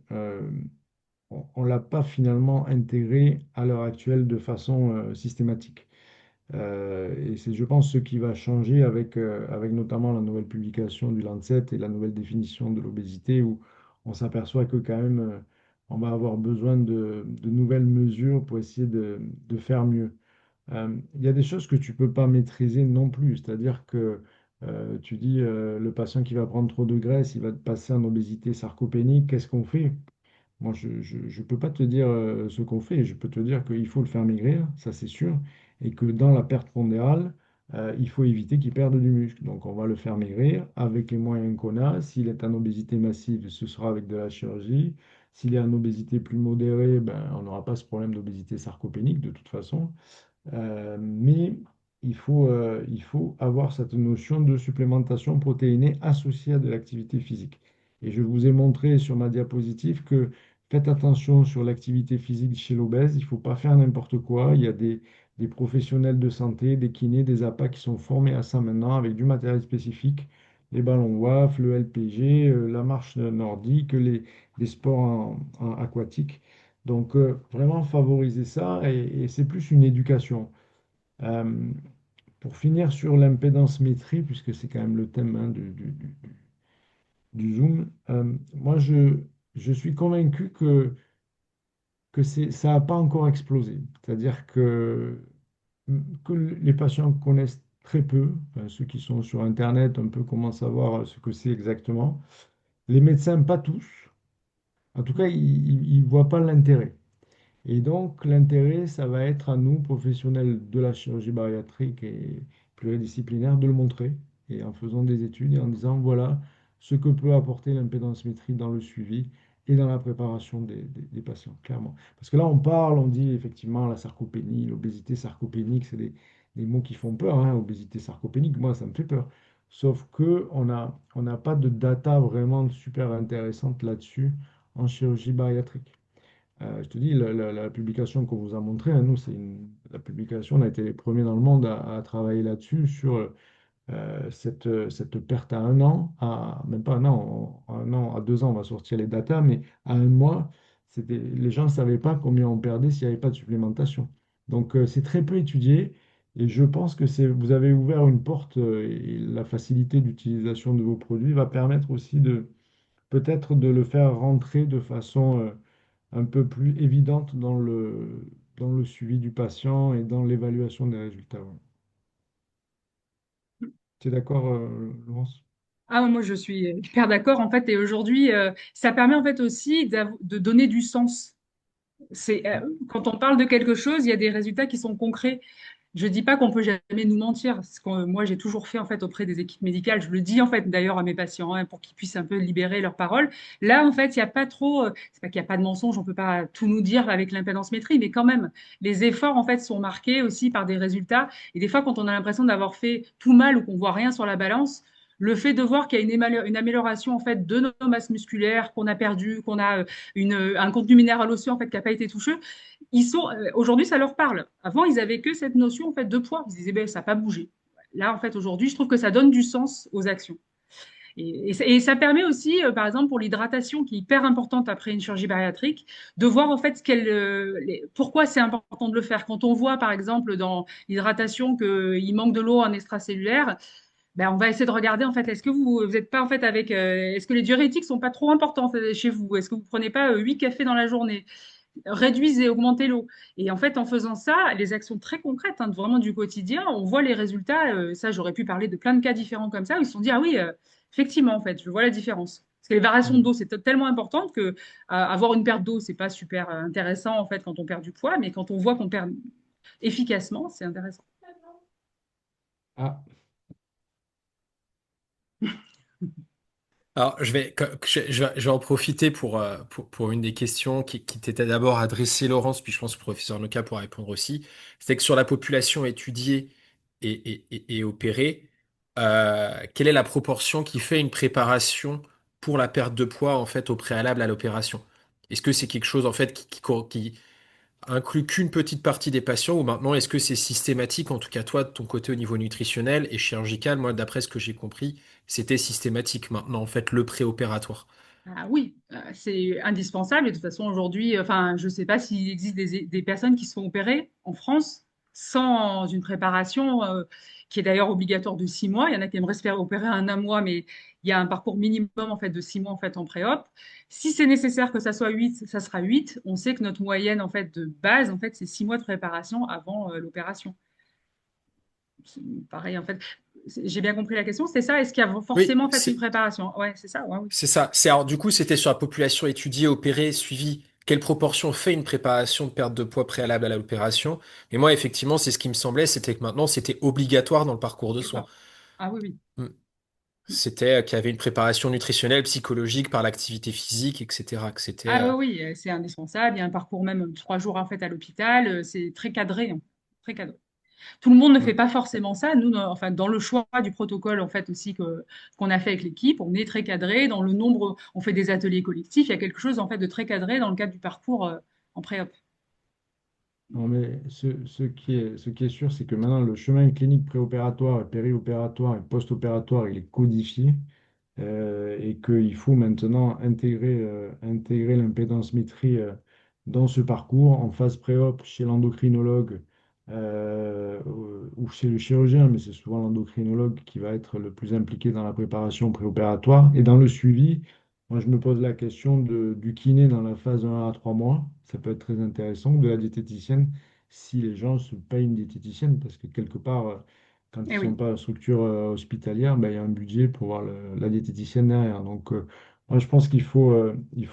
on ne l'a pas finalement intégré à l'heure actuelle de façon systématique. Et c'est, je pense, ce qui va changer avec notamment la nouvelle publication du Lancet et la nouvelle définition de l'obésité, où on s'aperçoit que quand même, on va avoir besoin de nouvelles mesures pour essayer de faire mieux. Il y a des choses que tu peux pas maîtriser non plus. C'est-à-dire que tu dis le patient qui va prendre trop de graisse, il va passer en obésité sarcopénique. Qu'est-ce qu'on fait? Moi, je peux pas te dire ce qu'on fait. Je peux te dire qu'il faut le faire maigrir, ça c'est sûr, et que dans la perte pondérale, il faut éviter qu'il perde du muscle. Donc, on va le faire maigrir avec les moyens qu'on a. S'il est en obésité massive, ce sera avec de la chirurgie. S'il est en obésité plus modérée, ben, on n'aura pas ce problème d'obésité sarcopénique de toute façon. Mais il faut avoir cette notion de supplémentation protéinée associée à de l'activité physique. Et je vous ai montré sur ma diapositive que faites attention sur l'activité physique chez l'obèse, il ne faut pas faire n'importe quoi. Il y a des professionnels de santé, des kinés, des APA qui sont formés à ça maintenant avec du matériel spécifique, les ballons WAF, le LPG, la marche nordique, les sports aquatiques. Donc, vraiment favoriser ça et c'est plus une éducation. Euh, pour finir sur l'impédance-métrie, puisque c'est quand même le thème hein, du Zoom, moi je suis convaincu que ça n'a pas encore explosé. C'est-à-dire que les patients connaissent très peu, enfin, ceux qui sont sur Internet un peu commencent à savoir ce que c'est exactement. Les médecins, pas tous. En tout cas, ils ne voient pas l'intérêt. Et donc, l'intérêt, ça va être à nous, professionnels de la chirurgie bariatrique et pluridisciplinaire, de le montrer. Et en faisant des études et en disant, voilà ce que peut apporter l'impédance-métrie dans le suivi et dans la préparation des patients, clairement. Parce que là, on parle, on dit effectivement la sarcopénie, l'obésité sarcopénique, c'est des mots qui font peur, hein. Obésité sarcopénique, moi, ça me fait peur. Sauf que on n'a pas de data vraiment super intéressante là-dessus en chirurgie bariatrique. Je te dis, la publication qu'on vous a montrée, hein, nous, la publication, on a été les premiers dans le monde à travailler là-dessus, sur cette perte à un an, même pas un an, à 2 ans, on va sortir les datas, mais à un mois, les gens ne savaient pas combien on perdait s'il n'y avait pas de supplémentation. Donc, c'est très peu étudié, et je pense que vous avez ouvert une porte, et la facilité d'utilisation de vos produits va permettre aussi peut-être de le faire rentrer de façon un peu plus évidente dans le suivi du patient et dans l'évaluation des résultats. Ouais. Tu es d'accord, Laurence? Ah, moi, je suis hyper d'accord, en fait. Et aujourd'hui, ça permet, en fait, aussi de donner du sens. Quand on parle de quelque chose, il y a des résultats qui sont concrets. Je dis pas qu'on peut jamais nous mentir. Ce que moi, j'ai toujours fait, en fait, auprès des équipes médicales. Je le dis, en fait, d'ailleurs, à mes patients, hein, pour qu'ils puissent un peu libérer leurs paroles. Là, en fait, il n'y a pas trop, c'est pas qu'il n'y a pas de mensonge, on peut pas tout nous dire avec l'impédance métrie, mais quand même, les efforts, en fait, sont marqués aussi par des résultats. Et des fois, quand on a l'impression d'avoir fait tout mal ou qu'on voit rien sur la balance, le fait de voir qu'il y a une amélioration, en fait, de nos masses musculaires qu'on a perdues, qu'on a un contenu minéral osseux, en fait, qui n'a pas été touché, aujourd'hui, ça leur parle. Avant, ils avaient que cette notion en fait de poids. Ils se disaient, ben, ça n'a pas bougé. Là, en fait, aujourd'hui, je trouve que ça donne du sens aux actions. Et ça permet aussi, par exemple, pour l'hydratation, qui est hyper importante après une chirurgie bariatrique, de voir en fait pourquoi c'est important de le faire. Quand on voit, par exemple, dans l'hydratation qu'il manque de l'eau en extracellulaire, ben, on va essayer de regarder en fait, est-ce que vous êtes pas en fait est-ce que les diurétiques sont pas trop importants chez vous? Est-ce que vous prenez pas 8 cafés dans la journée? Réduisez, augmentez l'eau. Et en fait, en faisant ça, les actions très concrètes, hein, vraiment du quotidien, on voit les résultats. Ça, j'aurais pu parler de plein de cas différents comme ça, où ils se sont dit, ah oui, effectivement, en fait, je vois la différence. Parce que les variations Mm. d'eau, c'est tellement important que avoir une perte d'eau, c'est pas super intéressant, en fait, quand on perd du poids, mais quand on voit qu'on perd efficacement, c'est intéressant. Ah, Alors, je vais en profiter pour une des questions qui t'était d'abord adressée, Laurence, puis je pense que le professeur Noca pourra répondre aussi. C'est que sur la population étudiée et opérée, quelle est la proportion qui fait une préparation pour la perte de poids, en fait, au préalable à l'opération? Est-ce que c'est quelque chose, en fait, qui inclut qu'une petite partie des patients ou maintenant est-ce que c'est systématique, en tout cas toi, de ton côté au niveau nutritionnel et chirurgical, moi d'après ce que j'ai compris, c'était systématique maintenant, en fait, le préopératoire. Ah oui, c'est indispensable. Et de toute façon, aujourd'hui, enfin, je ne sais pas s'il existe des personnes qui se font opérer en France sans une préparation qui est d'ailleurs obligatoire de 6 mois. Il y en a qui aimeraient se faire opérer en un mois, mais il y a un parcours minimum en fait de 6 mois en fait en pré-op. Si c'est nécessaire que ça soit 8, ça sera 8. On sait que notre moyenne en fait de base en fait c'est 6 mois de préparation avant l'opération. C'est pareil en fait. J'ai bien compris la question, c'est ça? Est-ce qu'il y a Oui, forcément en fait une préparation? Ouais, c'est ça. Ouais, oui. c'est ça. Alors, du coup, c'était sur la population étudiée, opérée, suivie. Quelle proportion fait une préparation de perte de poids préalable à l'opération? Et moi, effectivement, c'est ce qui me semblait, c'était que maintenant, c'était obligatoire dans le parcours de soins. D'accord. Ah oui, oui. Mm. C'était qu'il y avait une préparation nutritionnelle, psychologique par l'activité physique, etc., que c'était, Ah oui, oui, c'est indispensable. Il y a un parcours même de 3 jours en fait à l'hôpital. C'est très cadré, hein. Très cadré. Tout le monde ne fait mm. pas forcément ça. Nous, enfin, dans le choix du protocole en fait aussi qu'on a fait avec l'équipe, on est très cadré. Dans le nombre, on fait des ateliers collectifs. Il y a quelque chose en fait de très cadré dans le cadre du parcours en pré-op. Non, mais ce qui est sûr, c'est que maintenant, le chemin clinique préopératoire, et périopératoire et post-opératoire, il est codifié. Et qu'il faut maintenant intégrer l'impédance-métrie dans ce parcours en phase pré-op chez l'endocrinologue ou chez le chirurgien, mais c'est souvent l'endocrinologue qui va être le plus impliqué dans la préparation préopératoire et dans le suivi. Moi, je me pose la question du kiné dans la phase 1 à 3 mois. Ça peut être très intéressant, ou de la diététicienne, si les gens se payent une diététicienne, parce que quelque part, quand ils ne Eh sont oui. pas en structure hospitalière, ben, il y a un budget pour voir la diététicienne derrière. Donc, moi, je pense qu'il faut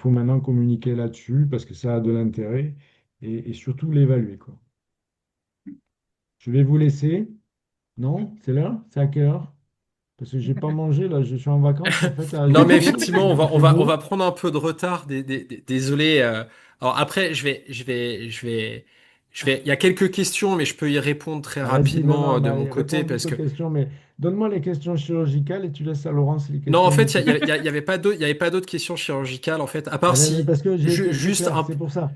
maintenant communiquer là-dessus parce que ça a de l'intérêt et surtout l'évaluer, quoi. Je vais vous laisser. Non? C'est l'heure? C'est à quelle heure? Parce que j'ai pas mangé, là, je suis en vacances en fait à Non, mais Ajaccio, effectivement, il fait on va beau. prendre un peu de retard. Désolé. Alors après, il y a quelques questions, mais je peux y répondre très Ah, vas-y, non, rapidement non, mais de mon allez, côté réponds vite parce aux que questions, mais donne-moi les questions chirurgicales et tu laisses à Laurence les non, en questions fait, médicales. il y avait pas d'autres, il y avait pas d'autres questions chirurgicales en fait, à Ah, part mais si parce que j'ai été très juste clair, un. c'est pour ça.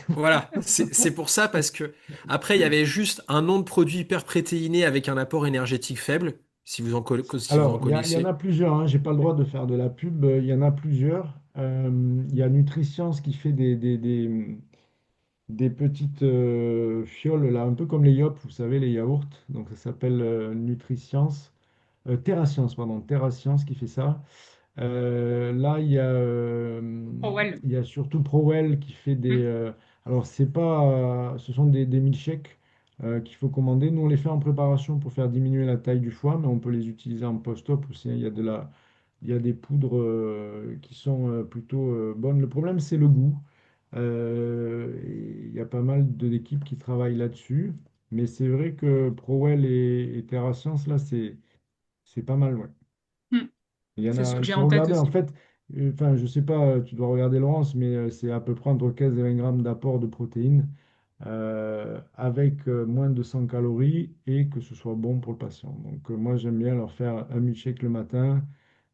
Voilà, c'est pour ça parce que après, il y avait juste un nom de produit hyper protéiné avec un apport énergétique faible, si vous en Alors, il y en a connaissez. plusieurs, hein, j'ai pas le droit de faire de la pub, il y en a plusieurs. Il y a Nutriscience qui fait des petites fioles, là, un peu comme les Yop, vous savez, les yaourts. Donc, ça s'appelle Nutriscience. TerraScience, pardon, TerraScience qui fait ça. Là, Oh, well. il y a surtout Prowell qui fait des. Mm. Alors, c'est pas, ce sont des milkshakes qu'il faut commander. Nous, on les fait en préparation pour faire diminuer la taille du foie, mais on peut les utiliser en post-op aussi, hein. Il y a des poudres qui sont plutôt bonnes. Le problème, c'est le goût. Et il y a pas mal d'équipes qui travaillent là-dessus. Mais c'est vrai que Prowell et TerraScience, là, c'est pas mal, ouais. Mm. Il y en C'est ce a, que il j'ai faut en tête regarder, en aussi. fait, enfin, je sais pas, tu dois regarder Laurence, mais c'est à peu près entre 15 et 20 grammes d'apport de protéines avec moins de 100 calories et que ce soit bon pour le patient. Donc, moi, j'aime bien leur faire un milkshake le matin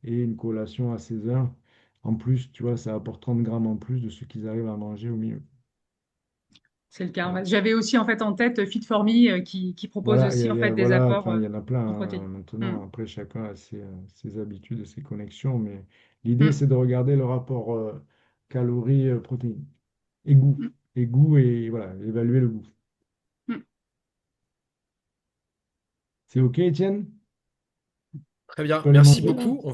et une collation à 16 heures. En plus, tu vois, ça apporte 30 grammes en plus de ce qu'ils arrivent à manger au milieu. C'est le cas. Voilà. Ouais. J'avais aussi en fait en tête Fit for Me qui propose Voilà, aussi en fait des voilà, apports enfin, il y en a plein en hein, protéines. Mm. maintenant. Après, chacun a ses habitudes et ses connexions, mais l'idée, Mm. c'est de regarder le rapport calories-protéines et goût. Mm. Et goût et voilà, évaluer le goût. Mm. C'est OK, Étienne? Très Je bien, peux aller merci manger là? beaucoup. On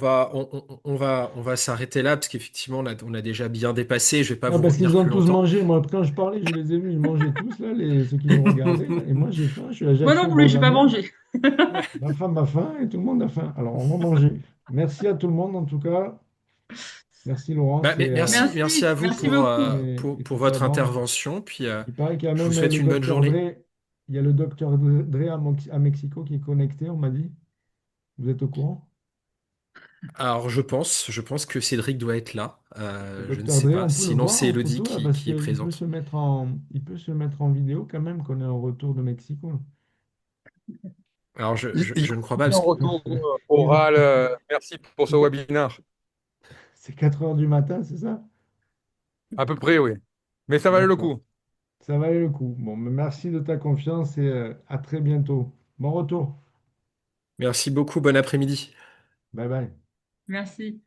va s'arrêter là parce qu'effectivement, on a déjà bien dépassé. Je vais pas Non, vous parce retenir qu'ils ont plus tous longtemps. mangé. Moi, quand je parlais, je les ai vus, ils mangeaient tous, là, ceux qui nous regardaient, là. Et moi, j'ai faim, je suis à Moi non Ajaccio, plus, j'ai pas bord mangé. Ma femme a faim et tout le monde a faim. Alors, on va manger. Merci à tout le monde, en tout cas. Merci, Bah, Laurence, mais merci Merci, à vous merci beaucoup. pour tout ça. votre Bon, intervention. Puis, il paraît qu'il y a je vous même souhaite le une bonne docteur journée. Dre. Il y a le docteur Dre à Mexico qui est connecté, on m'a dit. Vous êtes au courant? Alors, je pense que Cédric doit être là. Le Je ne docteur sais Dre, pas. on peut le Sinon, voir c'est en Elodie photo là, parce qui est qu'il peut présente. se mettre en vidéo quand même qu'on est en retour de Mexico, là. Alors, Il je ne crois pas confirme parce en que. retour Il va- oral. Merci pour ce C'est webinaire. c'est 4 heures du matin, c'est ça? À peu près, oui. Mais ça valait le D'accord. coup. Ça valait le coup. Bon, mais merci de ta confiance et à très bientôt. Bon retour. Merci beaucoup. Bon après-midi. Bye bye. Merci.